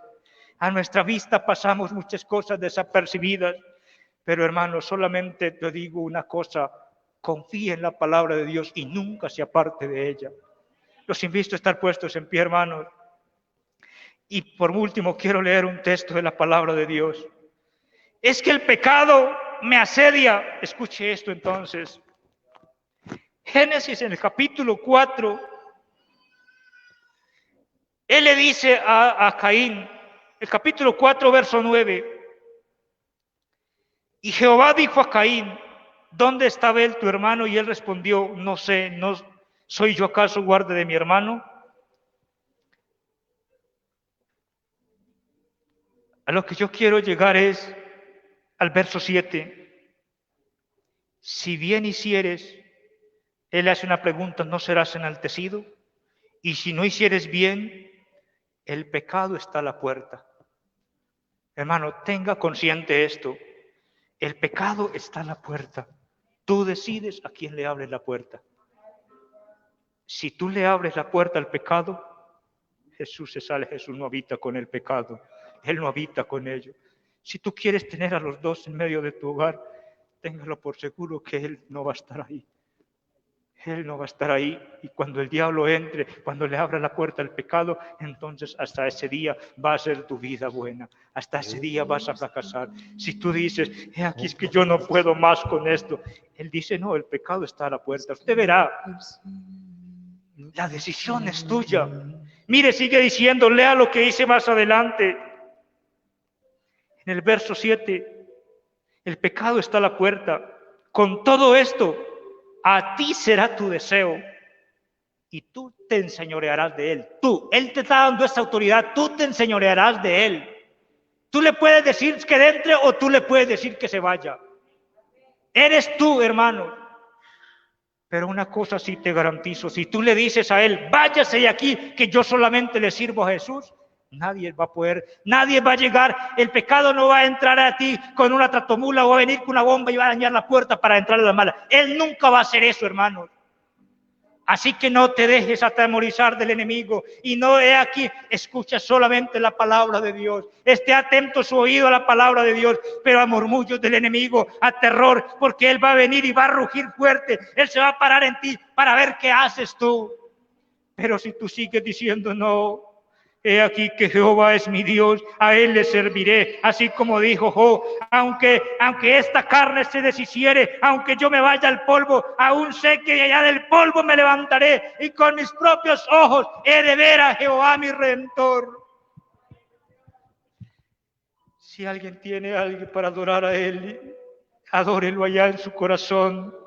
A nuestra vista pasamos muchas cosas desapercibidas, pero hermanos, solamente te digo una cosa: confía en la palabra de Dios y nunca se aparte de ella. Los invito a estar puestos en pie, hermanos. Y por último quiero leer un texto de la palabra de Dios. Es que el pecado me asedia. Escuche esto entonces. Génesis en el capítulo 4. Él le dice a Caín, el capítulo 4, verso 9. Y Jehová dijo a Caín: ¿dónde está Abel tu hermano? Y él respondió: no sé, ¿no soy yo acaso guarda de mi hermano? A lo que yo quiero llegar es al verso 7. Si bien hicieres, él hace una pregunta: ¿no serás enaltecido? Y si no hicieres bien, el pecado está a la puerta. Hermano, tenga consciente esto. El pecado está a la puerta. Tú decides a quién le abres la puerta. Si tú le abres la puerta al pecado, Jesús se sale. Jesús no habita con el pecado. Él no habita con ello. Si tú quieres tener a los dos en medio de tu hogar, téngalo por seguro que Él no va a estar ahí. Él no va a estar ahí. Y cuando el diablo entre, cuando le abra la puerta al pecado, entonces hasta ese día va a ser tu vida buena. Hasta ese día vas a fracasar. Si tú dices: aquí es que yo no puedo más con esto. Él dice: no, el pecado está a la puerta. Usted verá. La decisión es tuya. Mire, sigue diciendo, lea lo que dice más adelante. En el verso 7, el pecado está a la puerta. Con todo esto, a ti será tu deseo y tú te enseñorearás de él. Él te está dando esa autoridad, tú te enseñorearás de él. Tú le puedes decir que entre o tú le puedes decir que se vaya. Eres tú, hermano. Pero una cosa sí te garantizo: si tú le dices a él: váyase de aquí, que yo solamente le sirvo a Jesús, Nadie va a poder, nadie va a llegar, el pecado no va a entrar a ti con una tratomula o va a venir con una bomba y va a dañar la puerta para entrar a la mala. Él nunca va a hacer eso, hermanos. Así que no te dejes atemorizar del enemigo y no he aquí, escucha solamente la palabra de Dios. Esté atento su oído a la palabra de Dios, pero a murmullos del enemigo, a terror, porque él va a venir y va a rugir fuerte. Él se va a parar en ti para ver qué haces tú. Pero si tú sigues diciendo no, he aquí que Jehová es mi Dios, a él le serviré, así como dijo Job, aunque esta carne se deshiciere, aunque yo me vaya al polvo, aún sé que allá del polvo me levantaré y con mis propios ojos he de ver a Jehová mi Redentor. Si alguien tiene a alguien para adorar a él, adórelo allá en su corazón.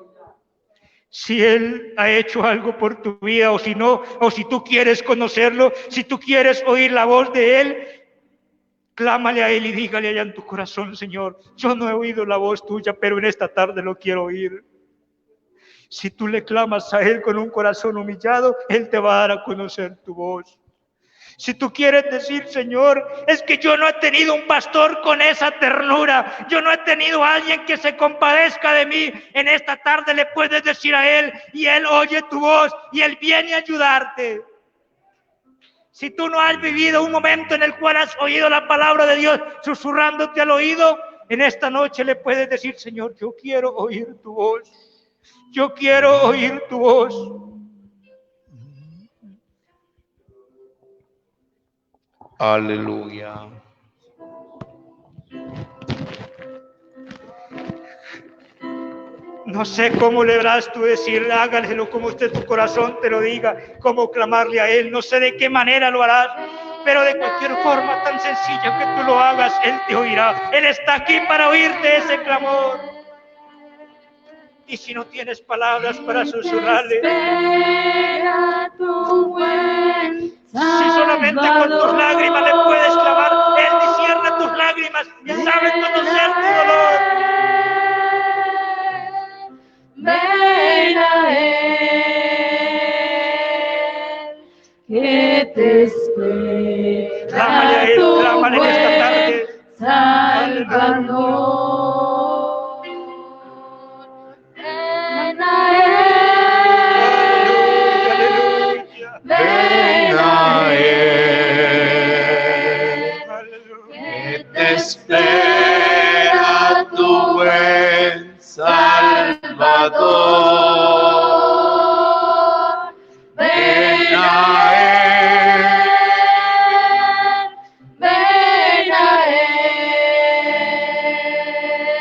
Si Él ha hecho algo por tu vida, o si no, o si tú quieres conocerlo, si tú quieres oír la voz de Él, clámale a Él y dígale allá en tu corazón: Señor, yo no he oído la voz tuya, pero en esta tarde lo quiero oír. Si tú le clamas a Él con un corazón humillado, Él te va a dar a conocer tu voz. Si tú quieres decir: Señor, es que yo no he tenido un pastor con esa ternura, yo no he tenido a alguien que se compadezca de mí, en esta tarde le puedes decir a Él y Él oye tu voz y Él viene a ayudarte. Si tú no has vivido un momento en el cual has oído la palabra de Dios susurrándote al oído, en esta noche le puedes decir: Señor, yo quiero oír tu voz, yo quiero oír tu voz. Aleluya. No sé cómo le habrás tú decir, hágalo como usted tu corazón te lo diga, cómo clamarle a Él, no sé de qué manera lo harás, pero de cualquier forma tan sencilla que tú lo hagas, Él te oirá. Él está aquí para oírte ese clamor. Y si no tienes palabras para susurrarle, si solamente con tus lágrimas le puedes clamar, Él discierne tus lágrimas y sabe conocer tu dolor. Ven a Él, que te espera. Clámale a Él, clámale en esta tarde. Salvador, ven a Él, ven a Él, que te espera tu buen Salvador, ven a Él, ven a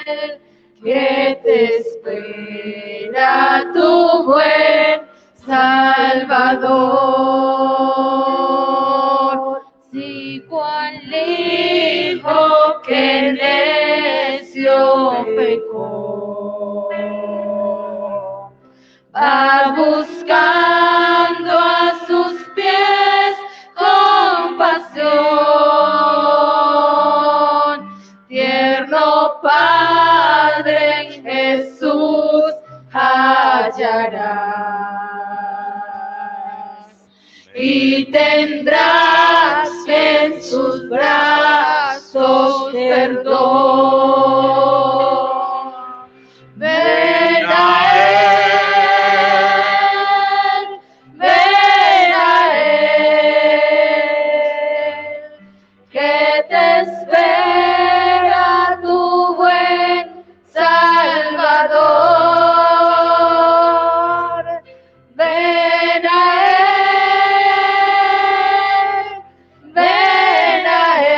Él, que te espera tu buen Salvador. Si cual hijo que necio pecó, va buscando a sus pies compasión, tierno Padre en Jesús hallarás y tendrás en sus brazos perdón. Ven a Él, ven a Él, que te espera tu buen Salvador. Ven a Él, ven a Él,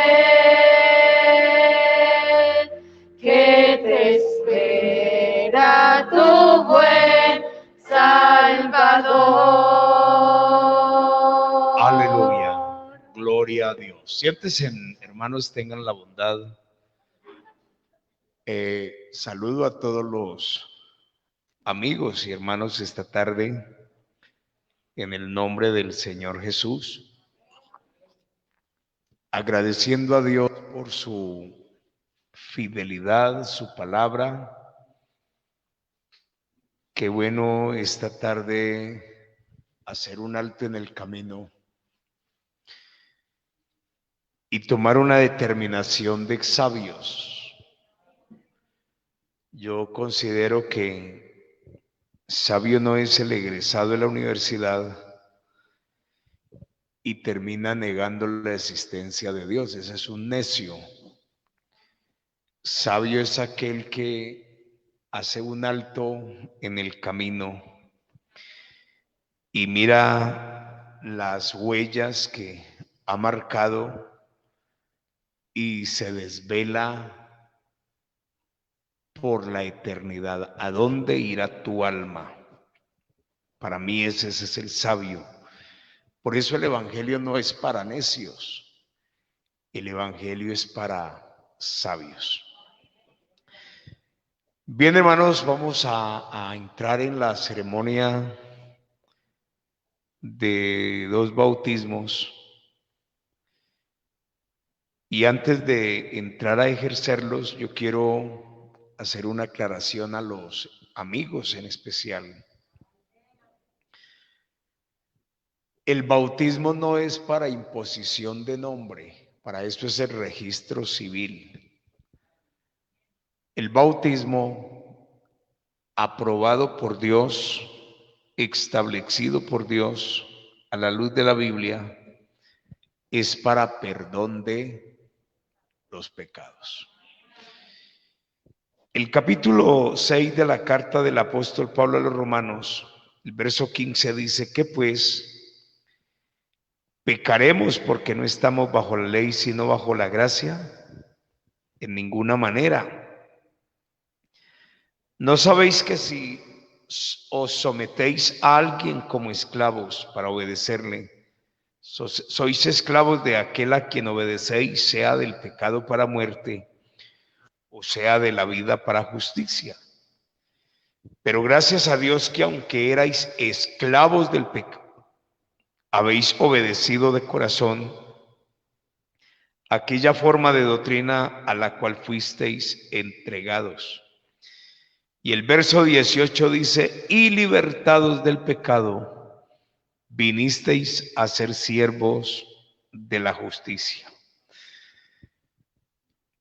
que te espera tu buen Salvador. Aleluya. Gloria a Dios. Siéntense, hermanos, tengan la bondad. Saludo a todos los amigos y hermanos esta tarde en el nombre del Señor Jesús, agradeciendo a Dios por su fidelidad, su palabra. Qué bueno esta tarde hacer un alto en el camino y tomar una determinación de sabios. Yo considero que sabio no es el egresado de la universidad y termina negando la existencia de Dios. Ese es un necio. Sabio es aquel que hace un alto en el camino y mira las huellas que ha marcado y se desvela por la eternidad. ¿A dónde irá tu alma? Para mí ese es el sabio. Por eso el Evangelio no es para necios. El Evangelio es para sabios. Bien, hermanos, vamos a entrar en la ceremonia de 2 bautismos. Y antes de entrar a ejercerlos, yo quiero hacer una aclaración a los amigos en especial. El bautismo no es para imposición de nombre, para esto es el registro civil. El bautismo aprobado por Dios, establecido por Dios a la luz de la Biblia, es para perdón de los pecados. El capítulo 6 de la carta del apóstol Pablo a los Romanos, el verso 15 dice que pues ¿pecaremos porque no estamos bajo la ley sino bajo la gracia? En ninguna manera. ¿No sabéis que si os sometéis a alguien como esclavos para obedecerle, sois esclavos de aquel a quien obedecéis, sea del pecado para muerte o sea de la vida para justicia? Pero gracias a Dios que aunque erais esclavos del pecado, habéis obedecido de corazón aquella forma de doctrina a la cual fuisteis entregados. Y el verso 18 dice, y libertados del pecado, vinisteis a ser siervos de la justicia.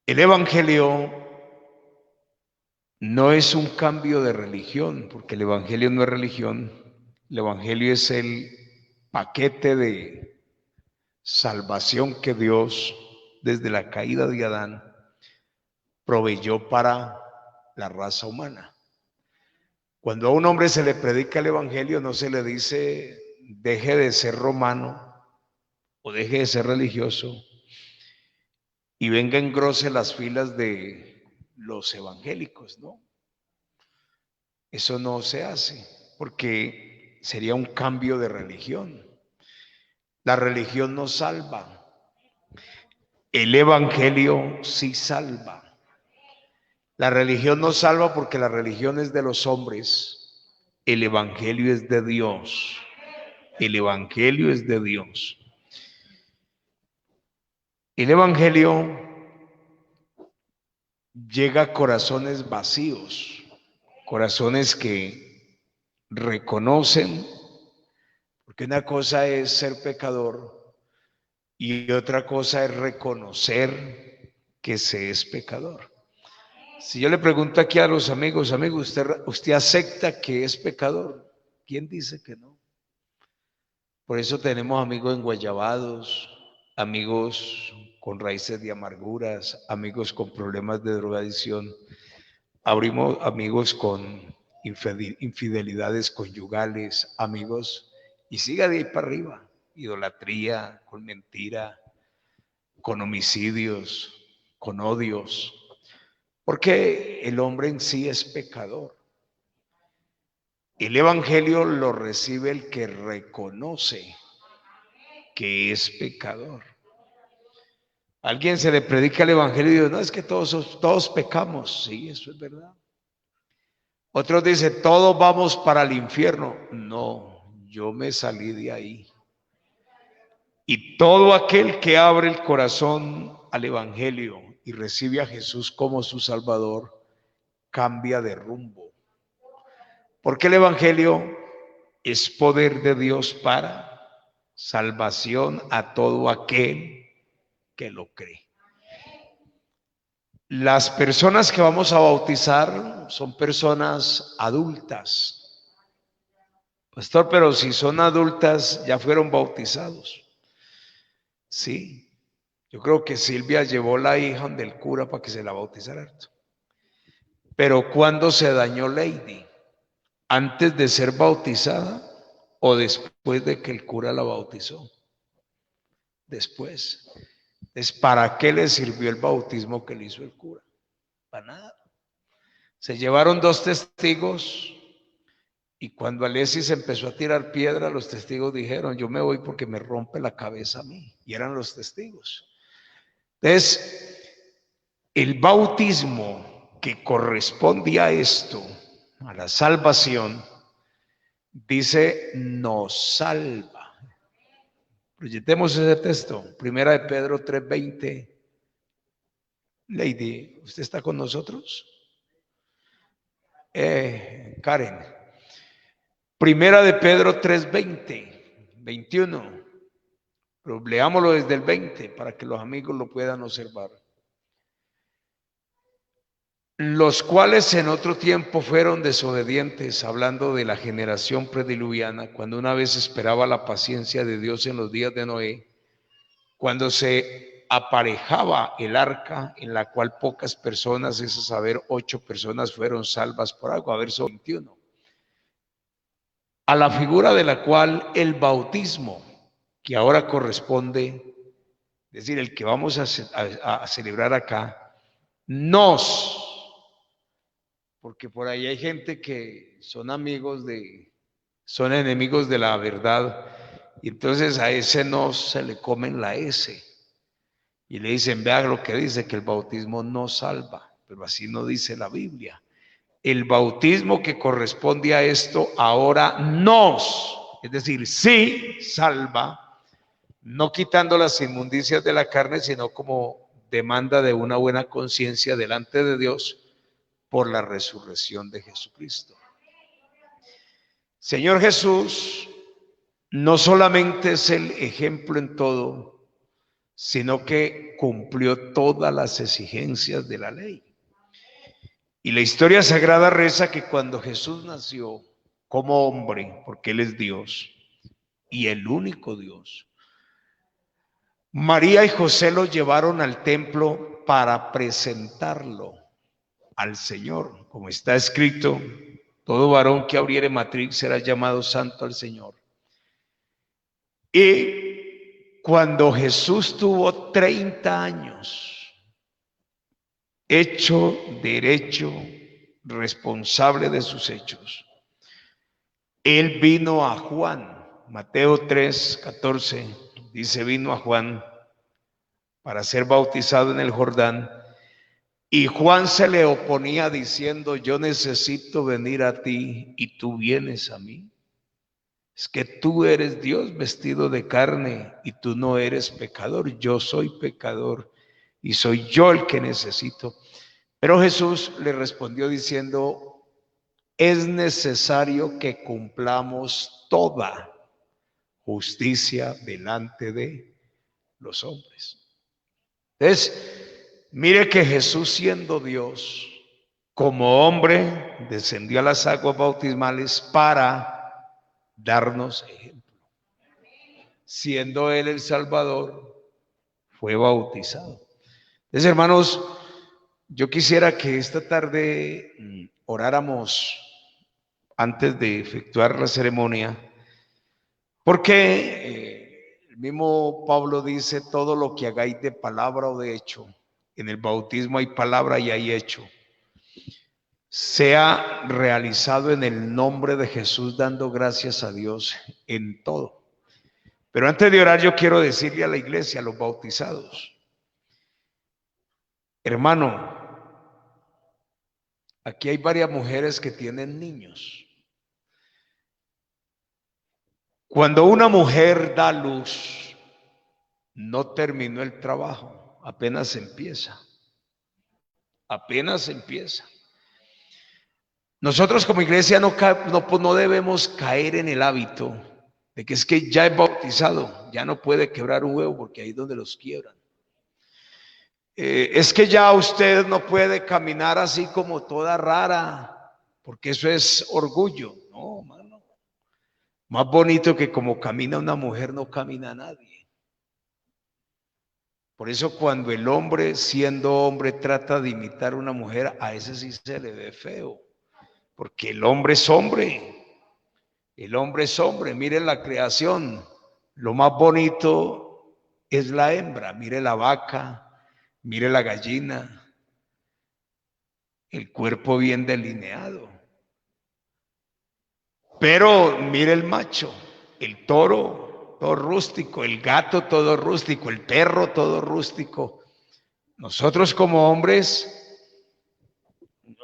El Evangelio no es un cambio de religión, porque el Evangelio no es religión. El Evangelio es el paquete de salvación que Dios, desde la caída de Adán, proveyó para la raza humana. Cuando a un hombre se le predica el Evangelio, no se le dice deje de ser romano o deje de ser religioso y venga engrose las filas de los evangélicos, ¿no? Eso no se hace porque sería un cambio de religión. La religión no salva. El Evangelio sí salva. La religión no salva porque la religión es de los hombres. El Evangelio es de Dios. El Evangelio es de Dios. El Evangelio llega a corazones vacíos, corazones que reconocen, porque una cosa es ser pecador y otra cosa es reconocer que se es pecador. Si yo le pregunto aquí a los amigos, ¿usted acepta que es pecador? ¿Quién dice que no? Por eso tenemos amigos enguayabados, amigos con raíces de amarguras, amigos con problemas de drogadicción, abrimos amigos con infidelidades conyugales, amigos, y siga de ahí para arriba, idolatría, con mentira, con homicidios, con odios, porque el hombre en sí es pecador. El Evangelio lo recibe el que reconoce que es pecador. A alguien se le predica el Evangelio y dice, no, es que todos pecamos. Sí, eso es verdad. Otros dicen, todos vamos para el infierno. No, yo me salí de ahí. Y todo aquel que abre el corazón al Evangelio y recibe a Jesús como su Salvador, cambia de rumbo. Porque el Evangelio es poder de Dios para salvación a todo aquel que lo cree. Las personas que vamos a bautizar son personas adultas. Pastor, pero si son adultas ya fueron bautizados. Sí, yo creo que Silvia llevó la hija del cura para que se la bautizara. Pero ¿cuándo se dañó Lady? ¿Antes de ser bautizada o después de que el cura la bautizó? Después. Entonces, ¿para qué le sirvió el bautismo que le hizo el cura? Para nada. Se llevaron 2 testigos y cuando Alexis empezó a tirar piedra, los testigos dijeron, yo me voy porque me rompe la cabeza a mí. Y eran los testigos. Entonces, el bautismo que corresponde a esto, a la salvación, dice, nos salva. Proyectemos ese texto, 1 de Pedro 3:20. Lady, ¿usted está con nosotros? Karen. 1 de Pedro 3:20, 21. Pero leámoslo desde el 20 para que los amigos lo puedan observar. Los cuales en otro tiempo fueron desobedientes, hablando de la generación prediluviana, cuando una vez esperaba la paciencia de Dios en los días de Noé, cuando se aparejaba el arca, en la cual pocas personas, es a saber, 8 personas fueron salvas por agua, verso 21. A la figura de la cual el bautismo, que ahora corresponde, es decir, el que vamos a celebrar acá, porque por ahí hay gente que son enemigos de la verdad, y entonces a ese nos se le comen la S, y le dicen, vea lo que dice, que el bautismo no salva, pero así no dice la Biblia. El bautismo que corresponde a esto ahora es decir, sí salva, no quitando las inmundicias de la carne, sino como demanda de una buena conciencia delante de Dios, por la resurrección de Jesucristo. Señor Jesús no solamente es el ejemplo en todo, sino que cumplió todas las exigencias de la ley. Y la historia sagrada reza que cuando Jesús nació como hombre, porque Él es Dios y el único Dios, María y José lo llevaron al templo para presentarlo al Señor, como está escrito, todo varón que abriere matriz será llamado santo al Señor. Y cuando Jesús tuvo 30 años, hecho, derecho, responsable de sus hechos, Él vino a Juan, Mateo 3:14, dice, vino a Juan para ser bautizado en el Jordán. Y Juan se le oponía diciendo, yo necesito venir a ti y tú vienes a mí. Es que tú eres Dios vestido de carne y tú no eres pecador. Yo soy pecador y soy yo el que necesito. Pero Jesús le respondió diciendo, es necesario que cumplamos toda justicia delante de los hombres. Entonces, mire que Jesús, siendo Dios, como hombre, descendió a las aguas bautismales para darnos ejemplo. Siendo Él el Salvador, fue bautizado. Entonces, hermanos, yo quisiera que esta tarde oráramos antes de efectuar la ceremonia, porque el mismo Pablo dice, todo lo que hagáis de palabra o de hecho, en el bautismo hay palabra y hay hecho, sea realizado en el nombre de Jesús, dando gracias a Dios en todo. Pero antes de orar, yo quiero decirle a la iglesia, a los bautizados, hermano, aquí hay varias mujeres que tienen niños. Cuando una mujer da luz, no terminó el trabajo, apenas empieza. Apenas empieza. Nosotros como iglesia no debemos caer en el hábito de que es que ya es bautizado, ya no puede quebrar un huevo porque ahí es donde los quiebran. es que ya usted no puede caminar así como toda rara, porque eso es orgullo. No, mano. Más bonito que como camina una mujer no camina nadie. Por eso cuando el hombre, siendo hombre, trata de imitar a una mujer, a ese sí se le ve feo, porque el hombre es hombre. El hombre es hombre. Mire la creación. Lo más bonito es la hembra. Mire la vaca, mire la gallina. El cuerpo bien delineado. Pero mire el macho, el toro, todo rústico, el gato todo rústico, el perro todo rústico. Nosotros como hombres,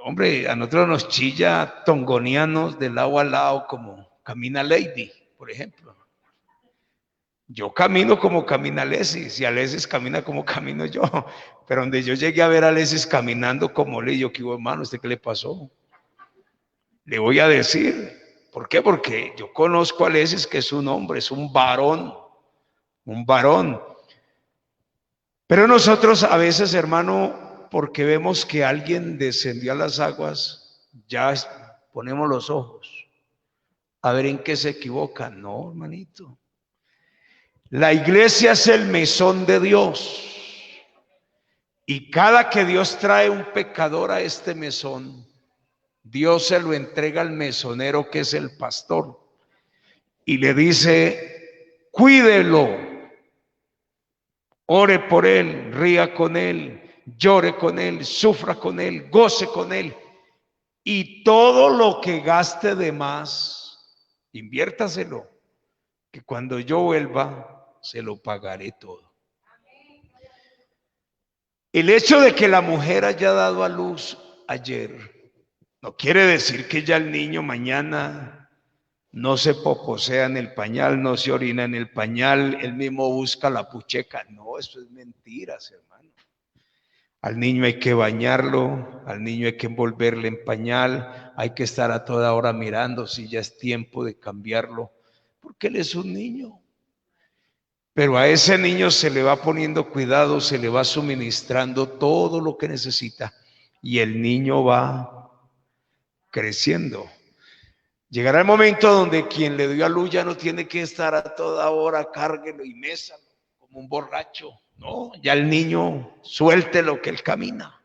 hombre, a nosotros nos chilla tongonianos de lado a lado como camina Lady, por ejemplo. Yo camino como camina Alexis y Alexis camina como camino yo. Pero donde yo llegué a ver a Alexis caminando como le, yo que hermano, ¿usted qué le pasó? Le voy a decir. ¿Por qué? Porque yo conozco a Alexis, que es un hombre, es un varón. Un varón. Pero nosotros a veces, hermano, porque vemos que alguien descendió a las aguas, ya ponemos los ojos a ver en qué se equivoca. No, hermanito. La iglesia es el mesón de Dios. Y cada que Dios trae un pecador a este mesón, Dios se lo entrega al mesonero, que es el pastor, y le dice: cuídelo, ore por él, ría con él, llore con él, sufra con él, goce con él, y todo lo que gaste de más, inviértaselo, que cuando yo vuelva se lo pagaré todo. El hecho de que la mujer haya dado a luz ayer no quiere decir que ya el niño mañana no se poposea en el pañal, no se orina en el pañal, él mismo busca la pucheca. No, eso es mentiras, hermano. Al niño hay que bañarlo, al niño hay que envolverle en pañal, hay que estar a toda hora mirando si ya es tiempo de cambiarlo, porque él es un niño. Pero a ese niño se le va poniendo cuidado, se le va suministrando todo lo que necesita y el niño va creciendo. Llegará el momento donde quien le dio a luz ya no tiene que estar a toda hora, cárguelo y mésalo como un borracho. No, ya el niño suelte lo que él camina.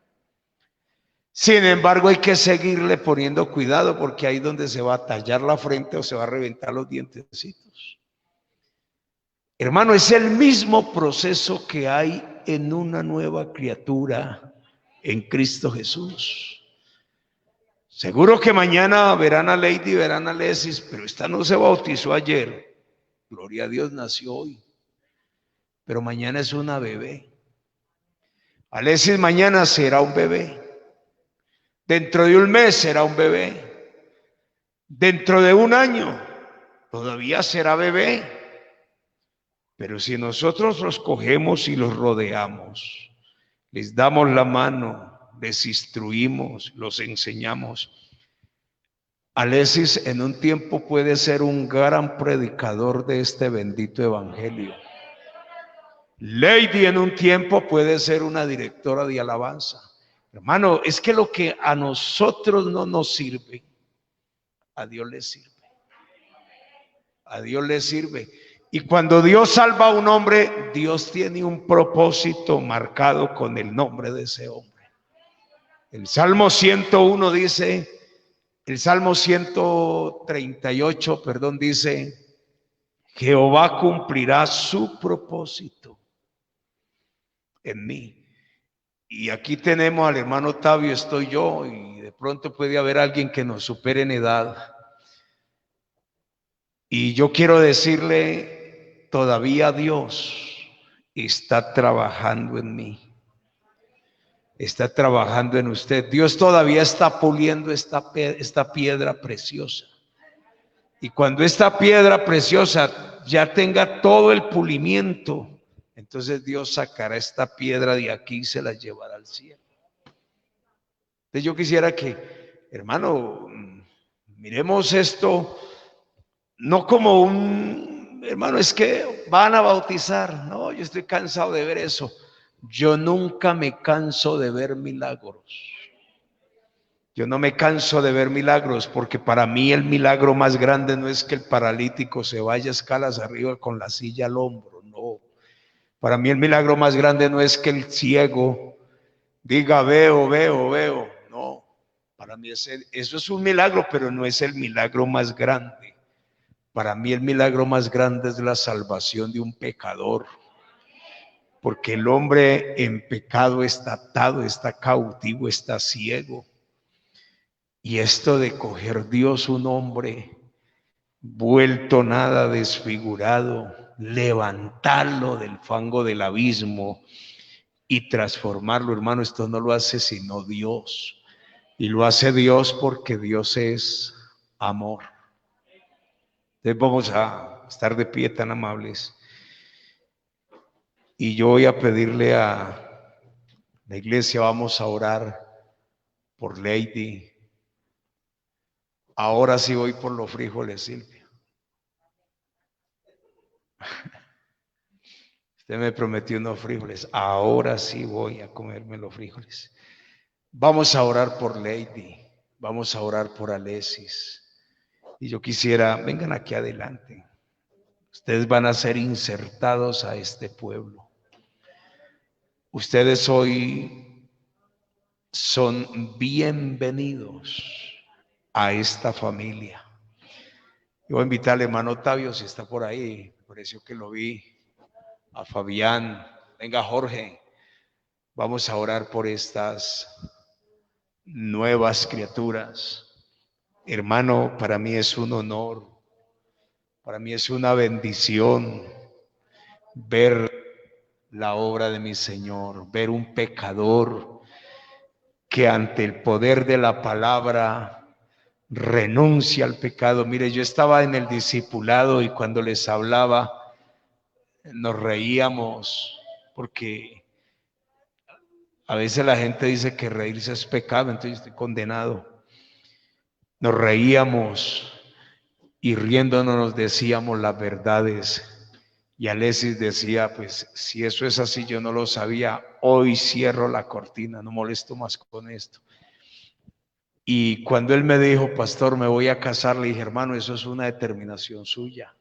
Sin embargo, hay que seguirle poniendo cuidado, porque ahí es donde se va a tallar la frente o se va a reventar los dientecitos. Hermano, es el mismo proceso que hay en una nueva criatura en Cristo Jesús. Seguro que mañana verán a Lady, verán a Alexis, pero esta no se bautizó ayer. Gloria a Dios, nació hoy. Pero mañana es una bebé. Alexis mañana será un bebé. Dentro de un mes será un bebé. Dentro de un año todavía será bebé. Pero si nosotros los cogemos y los rodeamos, les damos la mano, les instruimos, los enseñamos, Alexis en un tiempo puede ser un gran predicador de este bendito evangelio. Lady en un tiempo puede ser una directora de alabanza. Hermano, es que lo que a nosotros no nos sirve, a Dios le sirve. A Dios le sirve. Y cuando Dios salva a un hombre, Dios tiene un propósito marcado con el nombre de ese hombre. El Salmo 101 dice, el Salmo 138, dice: Jehová cumplirá su propósito en mí. Y aquí tenemos al hermano Octavio, estoy yo, y de pronto puede haber alguien que nos supere en edad. Y yo quiero decirle, todavía Dios está trabajando en mí. Está trabajando en usted. Dios todavía está puliendo esta piedra preciosa. Y cuando esta piedra preciosa ya tenga todo el pulimiento, entonces Dios sacará esta piedra de aquí y se la llevará al cielo. Entonces yo quisiera que, hermano, miremos esto no como un, hermano, es que van a bautizar. No, yo estoy cansado de ver eso. Yo nunca me canso de ver milagros. Yo no me canso de ver milagros, porque para mí el milagro más grande no es que el paralítico se vaya escalas arriba con la silla al hombro, no. Para mí el milagro más grande no es que el ciego diga veo, veo, veo, no. Para mí eso es un milagro, pero no es el milagro más grande. Para mí el milagro más grande es la salvación de un pecador, porque el hombre en pecado está atado, está cautivo, está ciego. Y esto de coger Dios un hombre vuelto nada, desfigurado, levantarlo del fango del abismo y transformarlo, hermano, esto no lo hace sino Dios. Y lo hace Dios porque Dios es amor. Entonces vamos a estar de pie, tan amables. Y yo voy a pedirle a la iglesia, vamos a orar por Lady. Ahora sí voy por los frijoles, Silvia. Usted me prometió unos frijoles. Ahora sí voy a comerme los frijoles. Vamos a orar por Lady. Vamos a orar por Alesis. Y yo quisiera, vengan aquí adelante. Ustedes van a ser insertados a este pueblo. Ustedes hoy son bienvenidos a esta familia. Yo voy a invitar al hermano Octavio, si está por ahí, me pareció que lo vi, a Fabián, venga Jorge, vamos a orar por estas nuevas criaturas. Hermano, para mí es un honor, para mí es una bendición ver la obra de mi Señor, ver un pecador que ante el poder de la palabra renuncia al pecado. Mire, yo estaba en el discipulado y cuando les hablaba nos reíamos, porque a veces la gente dice que reírse es pecado, entonces estoy condenado. Nos reíamos y riéndonos nos decíamos las verdades. Y Alesis decía, pues si eso es así, yo no lo sabía, hoy cierro la cortina, no molesto más con esto. Y cuando él me dijo, pastor, me voy a casar, le dije, hermano, eso es una determinación suya.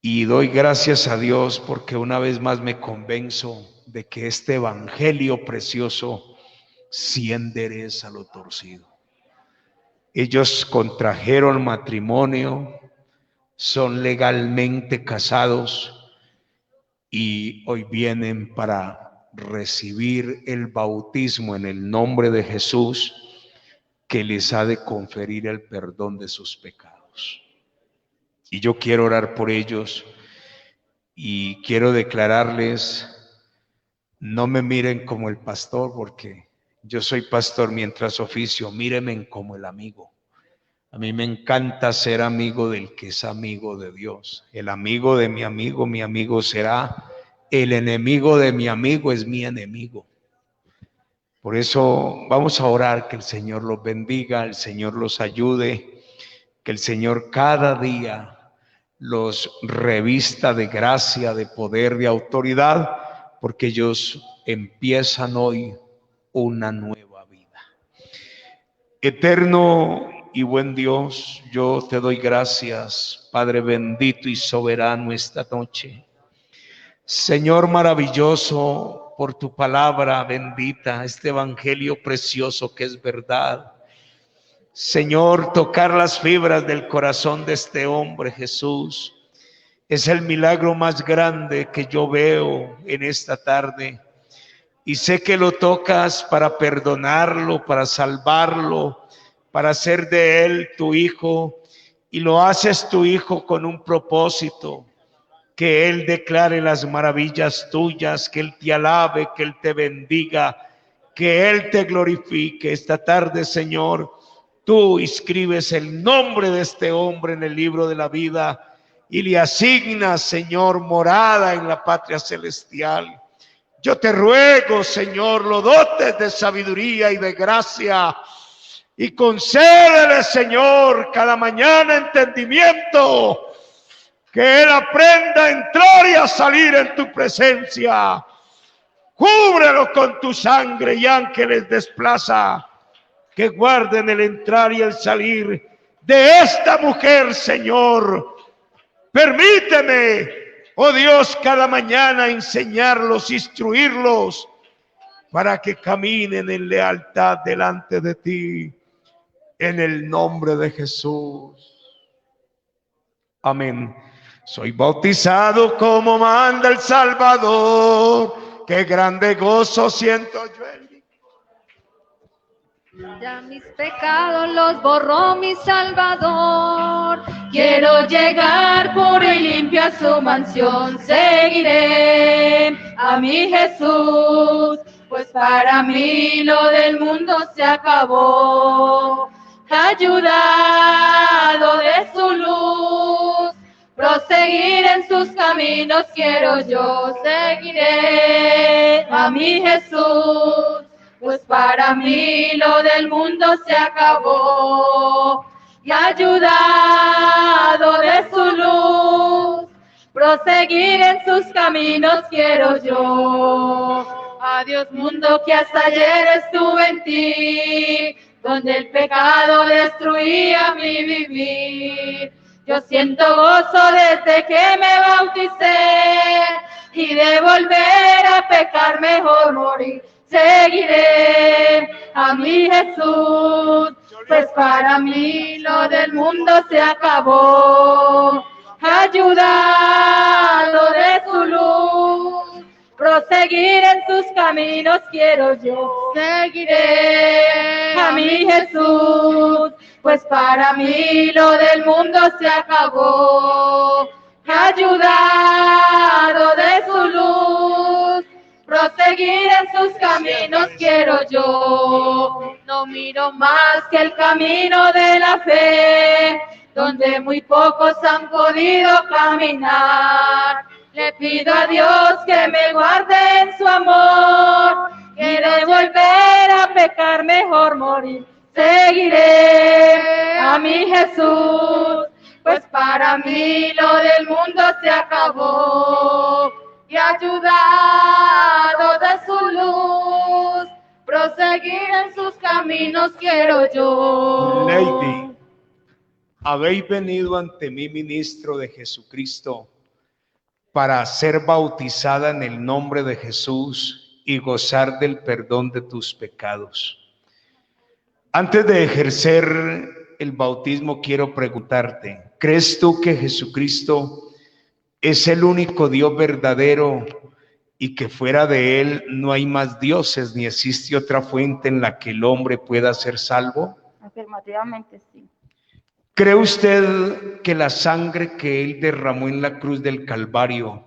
Y doy gracias a Dios porque una vez más me convenzo de que este evangelio precioso sí endereza lo torcido. Ellos contrajeron matrimonio, son legalmente casados y hoy vienen para recibir el bautismo en el nombre de Jesús, que les ha de conferir el perdón de sus pecados. Y yo quiero orar por ellos y quiero declararles, no me miren como el pastor, porque yo soy pastor mientras oficio, mírenme como el amigo. A mí me encanta ser amigo del que es amigo de Dios. El amigo de mi amigo será. El enemigo de mi amigo es mi enemigo. Por eso vamos a orar que el Señor los bendiga, el Señor los ayude, que el Señor cada día los revista de gracia, de poder, de autoridad, porque ellos empiezan hoy una nueva vida. Eterno y buen Dios, yo te doy gracias, Padre bendito y soberano, esta noche. Señor maravilloso, por tu palabra bendita, este evangelio precioso que es verdad. Señor, tocar las fibras del corazón de este hombre, Jesús, es el milagro más grande que yo veo en esta tarde. Y sé que lo tocas para perdonarlo, para salvarlo, para hacer de él tu hijo. Y lo haces tu hijo con un propósito, que él declare las maravillas tuyas, que él te alabe, que él te bendiga, que él te glorifique. Esta tarde, Señor, tú inscribes el nombre de este hombre en el libro de la vida y le asignas, Señor, morada en la patria celestial. Yo te ruego, Señor, lo dotes de sabiduría y de gracia y concédele, Señor, cada mañana entendimiento, que él aprenda a entrar y a salir en tu presencia. Cúbrelo con tu sangre y ángeles desplaza que guarden el entrar y el salir de esta mujer, Señor. Permíteme, oh Dios, cada mañana enseñarlos, instruirlos, para que caminen en lealtad delante de ti, en el nombre de Jesús. Amén. Soy bautizado como manda el Salvador, qué grande gozo siento yo en mí. Ya mis pecados los borró mi Salvador. Quiero llegar puro y limpio a su mansión. Seguiré a mi Jesús, pues para mí lo del mundo se acabó. Ayudado de su luz, proseguir en sus caminos quiero yo. Seguiré a mi Jesús, pues para mí lo del mundo se acabó. Y ayudado de su luz, proseguir en sus caminos quiero yo. Adiós mundo que hasta ayer estuve en ti, donde el pecado destruía mi vivir. Yo siento gozo desde que me bauticé, y de volver a pecar mejor morir. Seguiré a mi Jesús, pues para mí lo del mundo se acabó. Ayudado de su luz, proseguir en sus caminos quiero yo. Seguiré a mi Jesús, pues para mí lo del mundo se acabó. Ayudado de su luz, proseguir en sus caminos quiero yo. No miro más que el camino de la fe, donde muy pocos han podido caminar. Le pido a Dios que me guarde en su amor, que de volver a pecar mejor morir. Seguiré a mi Jesús, pues para mí lo del mundo se acabó. Y ayudado de su luz, proseguir en sus caminos quiero yo. Lady, habéis venido ante mí, ministro de Jesucristo, para ser bautizada en el nombre de Jesús y gozar del perdón de tus pecados. Antes de ejercer el bautismo, quiero preguntarte, ¿crees tú que Jesucristo es el único Dios verdadero y que fuera de Él no hay más dioses ni existe otra fuente en la que el hombre pueda ser salvo? Afirmativamente sí. ¿Cree usted que la sangre que Él derramó en la cruz del Calvario,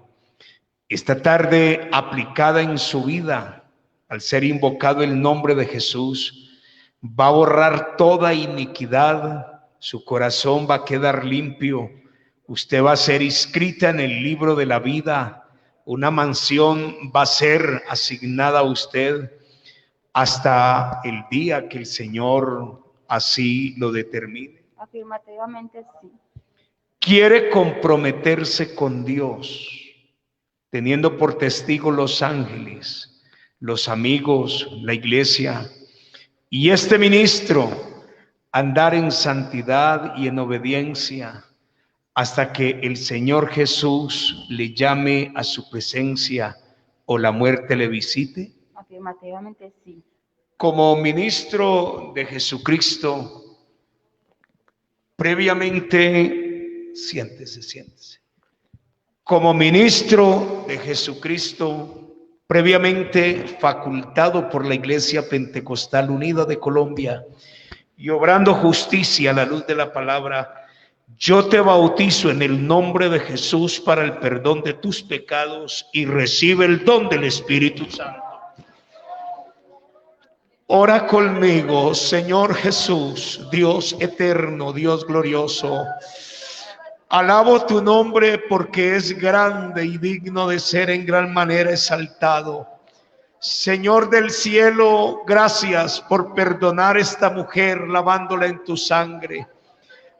esta tarde aplicada en su vida, al ser invocado el nombre de Jesús, va a borrar toda iniquidad? Su corazón va a quedar limpio. Usted va a ser inscrita en el libro de la vida. Una mansión va a ser asignada a usted hasta el día que el Señor así lo determine. Afirmativamente sí. Quiere comprometerse con Dios, teniendo por testigo los ángeles, los amigos, la iglesia y este ministro, andar en santidad y en obediencia hasta que el Señor Jesús le llame a su presencia o la muerte le visite. Afirmativamente sí. Como ministro de Jesucristo, previamente, siéntese. Como ministro de Jesucristo, previamente facultado por la Iglesia Pentecostal Unida de Colombia y obrando justicia a la luz de la palabra, yo te bautizo en el nombre de Jesús para el perdón de tus pecados y recibe el don del Espíritu Santo. Ora conmigo, Señor Jesús, Dios eterno, Dios glorioso. Alabo tu nombre porque es grande y digno de ser en gran manera exaltado. Señor del cielo, gracias por perdonar a esta mujer lavándola en tu sangre.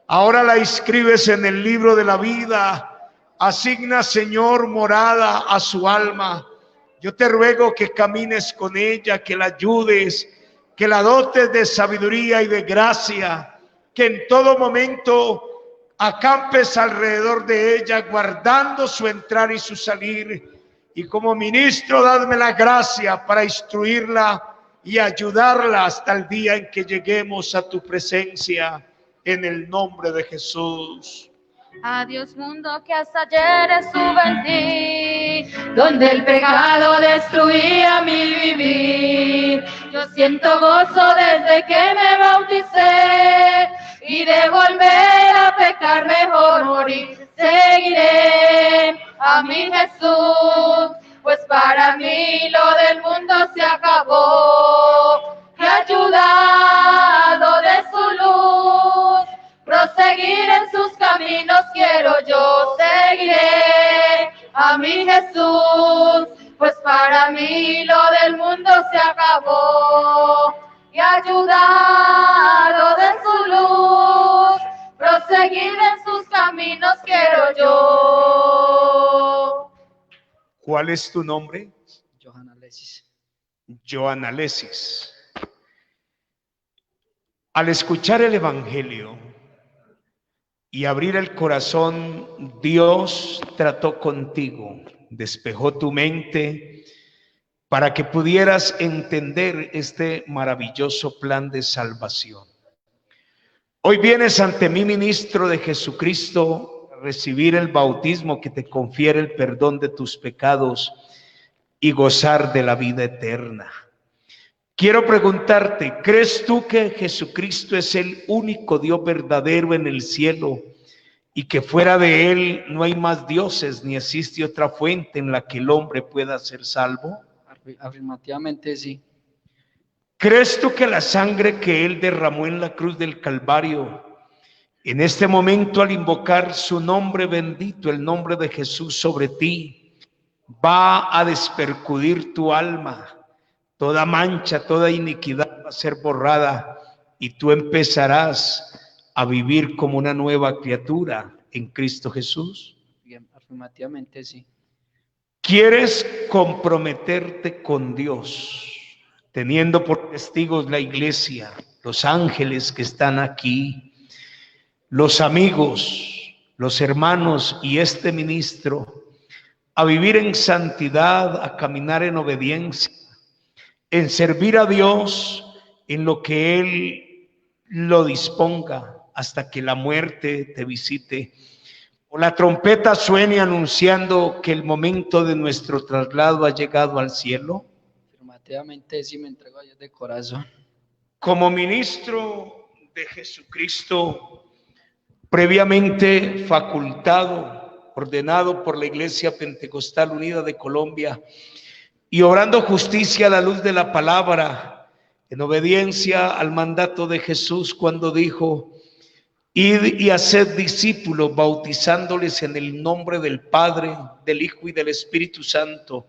Ahora la inscribes en el libro de la vida. Asigna, Señor, morada a su alma. Yo te ruego que camines con ella, que la ayudes, que la dotes de sabiduría y de gracia, que en todo momento acampes alrededor de ella, guardando su entrar y su salir. Y como ministro, dadme la gracia para instruirla y ayudarla hasta el día en que lleguemos a tu presencia, en el nombre de Jesús. Adiós mundo que hasta ayer estuve en ti, donde el pecado destruía mi vivir. Yo siento gozo desde que me bauticé, y de volver a pecar mejor morir. Seguiré a mi Jesús, pues para mí lo del mundo se acabó. Y ayudado de su luz, proseguir en sus caminos quiero yo. Seguiré a mi Jesús, pues para mí lo del mundo se acabó. Y ayudado de su luz, proseguir en sus caminos quiero yo. ¿Cuál es tu nombre? Johanna Lesis. Johanna Lesis. Al escuchar el Evangelio y abrir el corazón, Dios trató contigo, despejó tu mente para que pudieras entender este maravilloso plan de salvación. Hoy vienes ante mí, ministro de Jesucristo, a recibir el bautismo que te confiere el perdón de tus pecados y gozar de la vida eterna. Quiero preguntarte, ¿crees tú que Jesucristo es el único Dios verdadero en el cielo y que fuera de Él no hay más dioses ni existe otra fuente en la que el hombre pueda ser salvo? Afirmativamente sí. ¿Crees tú que la sangre que Él derramó en la cruz del Calvario, en este momento al invocar su nombre bendito, el nombre de Jesús sobre ti, va a despercudir tu alma? Toda mancha, toda iniquidad va a ser borrada y tú empezarás a vivir como una nueva criatura en Cristo Jesús. Bien, afirmativamente sí. ¿Quieres comprometerte con Dios, teniendo por testigos la iglesia, los ángeles que están aquí, los amigos, los hermanos y este ministro, a vivir en santidad, a caminar en obediencia, en servir a Dios en lo que Él lo disponga hasta que la muerte te visite o la trompeta suene anunciando que el momento de nuestro traslado ha llegado al cielo? Afirmativamente sí, me entrego a Dios de corazón. Como ministro de Jesucristo, previamente facultado, ordenado por la Iglesia Pentecostal Unida de Colombia, y obrando justicia a la luz de la palabra, en obediencia al mandato de Jesús cuando dijo: id y haced discípulos, bautizándoles en el nombre del Padre, del Hijo y del Espíritu Santo,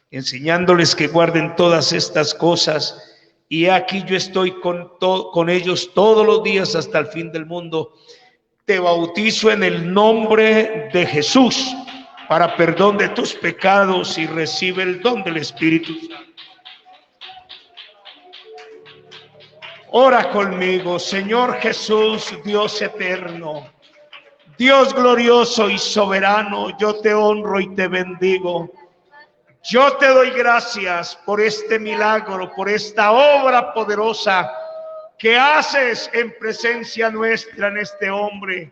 enseñándoles que guarden todas estas cosas, y aquí yo estoy con ellos todos los días hasta el fin del mundo. Te bautizo en el nombre de Jesús para perdón de tus pecados y recibe el don del Espíritu Santo. Ora conmigo. Señor Jesús, Dios eterno, Dios glorioso y soberano, yo te honro y te bendigo. Yo te doy gracias por este milagro, por esta obra poderosa que haces en presencia nuestra en este hombre.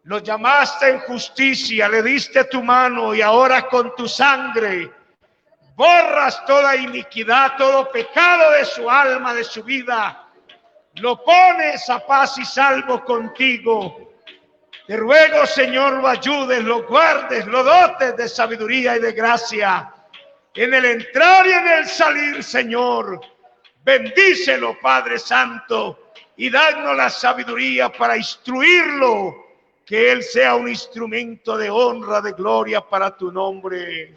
Lo llamaste en justicia, le diste tu mano y ahora con tu sangre borras toda iniquidad, todo pecado de su alma, de su vida. Lo pones a paz y salvo contigo. Te ruego, Señor, lo ayudes, lo guardes, lo dotes de sabiduría y de gracia en el entrar y en el salir, Señor. Bendícelo, Padre Santo, y danos la sabiduría para instruirlo, que Él sea un instrumento de honra, de gloria para tu nombre.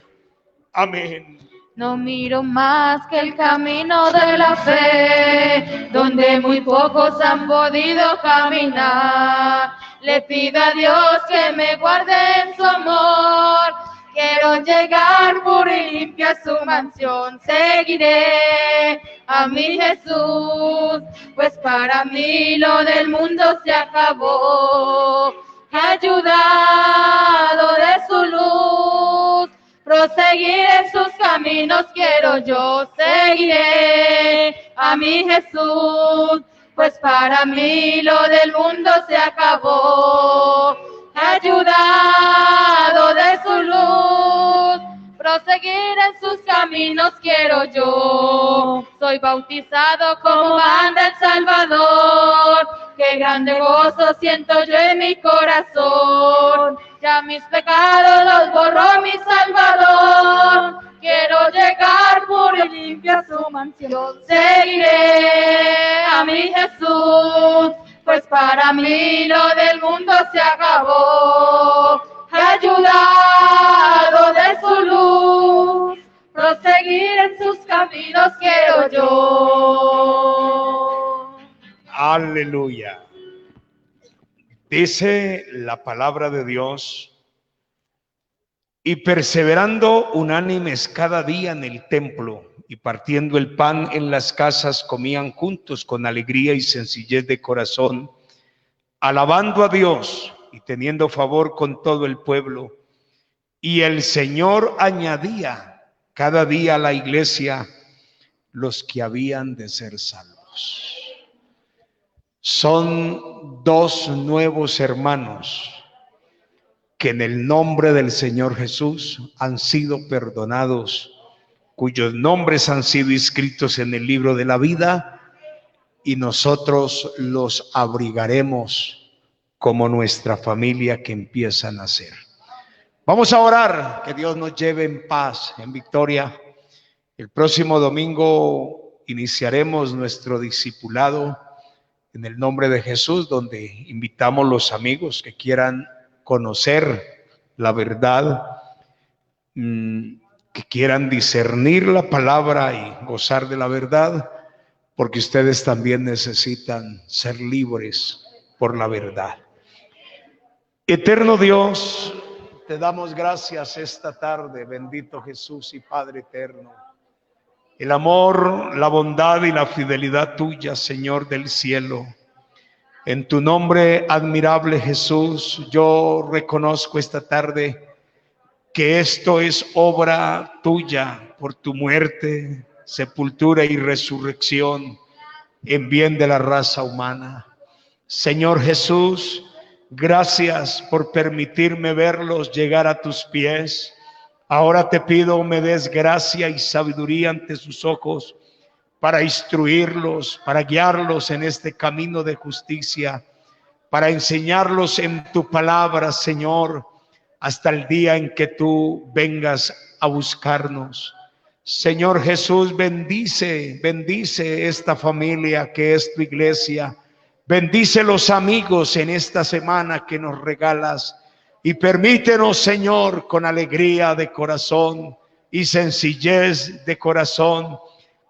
Amén. No miro más que el camino de la fe, donde muy pocos han podido caminar. Le pido a Dios que me guarde en su amor. Quiero quiero llegar pura y limpia a su mansión. Seguiré a mi Jesús, pues para mí lo del mundo se acabó. Ayudado de su luz, proseguir en sus caminos quiero yo. Seguiré a mi Jesús, pues para mí lo del mundo se acabó. Ayudado de su luz, proseguir en sus caminos quiero yo. Soy bautizado como manda el Salvador, qué grande gozo siento yo en mi corazón. Ya mis pecados los borró mi Salvador, quiero llegar puro y limpio a su mansión. Seguiré a mi Jesús, pues para mí lo del mundo se acabó. Ayudado de su luz, proseguir en sus caminos quiero yo. Aleluya. Dice la palabra de Dios: y perseverando unánimes cada día en el templo y partiendo el pan en las casas, comían juntos con alegría y sencillez de corazón, alabando a Dios y teniendo favor con todo el pueblo. Y el Señor añadía cada día a la iglesia los que habían de ser salvos. Son dos nuevos hermanos que en el nombre del Señor Jesús han sido perdonados, cuyos nombres han sido inscritos en el libro de la vida, y nosotros los abrigaremos como nuestra familia que empieza a nacer. Vamos a orar, que Dios nos lleve en paz, en victoria. El próximo domingo iniciaremos nuestro discipulado en el nombre de Jesús, donde invitamos a los amigos que quieran conocer la verdad, que quieran discernir la palabra y gozar de la verdad, porque ustedes también necesitan ser libres por la verdad. Eterno Dios, te damos gracias esta tarde, bendito Jesús y Padre eterno. El amor, la bondad y la fidelidad tuya, Señor del cielo. En tu nombre admirable, Jesús, yo reconozco esta tarde que esto es obra tuya por tu muerte, sepultura y resurrección en bien de la raza humana. Señor Jesús, gracias por permitirme verlos llegar a tus pies. Ahora te pido me des gracia y sabiduría ante sus ojos para instruirlos, para guiarlos en este camino de justicia, para enseñarlos en tu palabra, Señor, hasta el día en que tú vengas a buscarnos. Señor Jesús, bendice esta familia que es tu iglesia. Bendice los amigos en esta semana que nos regalas. Y permítenos, Señor, con alegría de corazón y sencillez de corazón,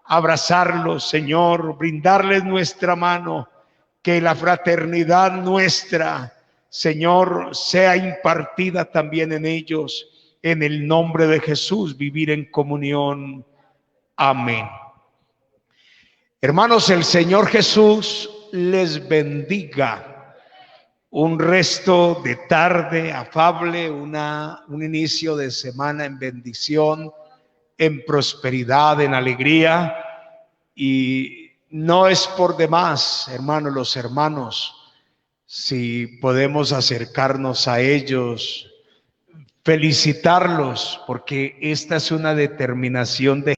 abrazarlos, Señor, brindarles nuestra mano, que la fraternidad nuestra, Señor, sea impartida también en ellos, en el nombre de Jesús, vivir en comunión. Amén. Hermanos, el Señor Jesús les bendiga. Un resto de tarde afable, un inicio de semana en bendición, en prosperidad, en alegría. Y no es por demás, hermanos, los hermanos, si podemos acercarnos a ellos, felicitarlos, porque esta es una determinación de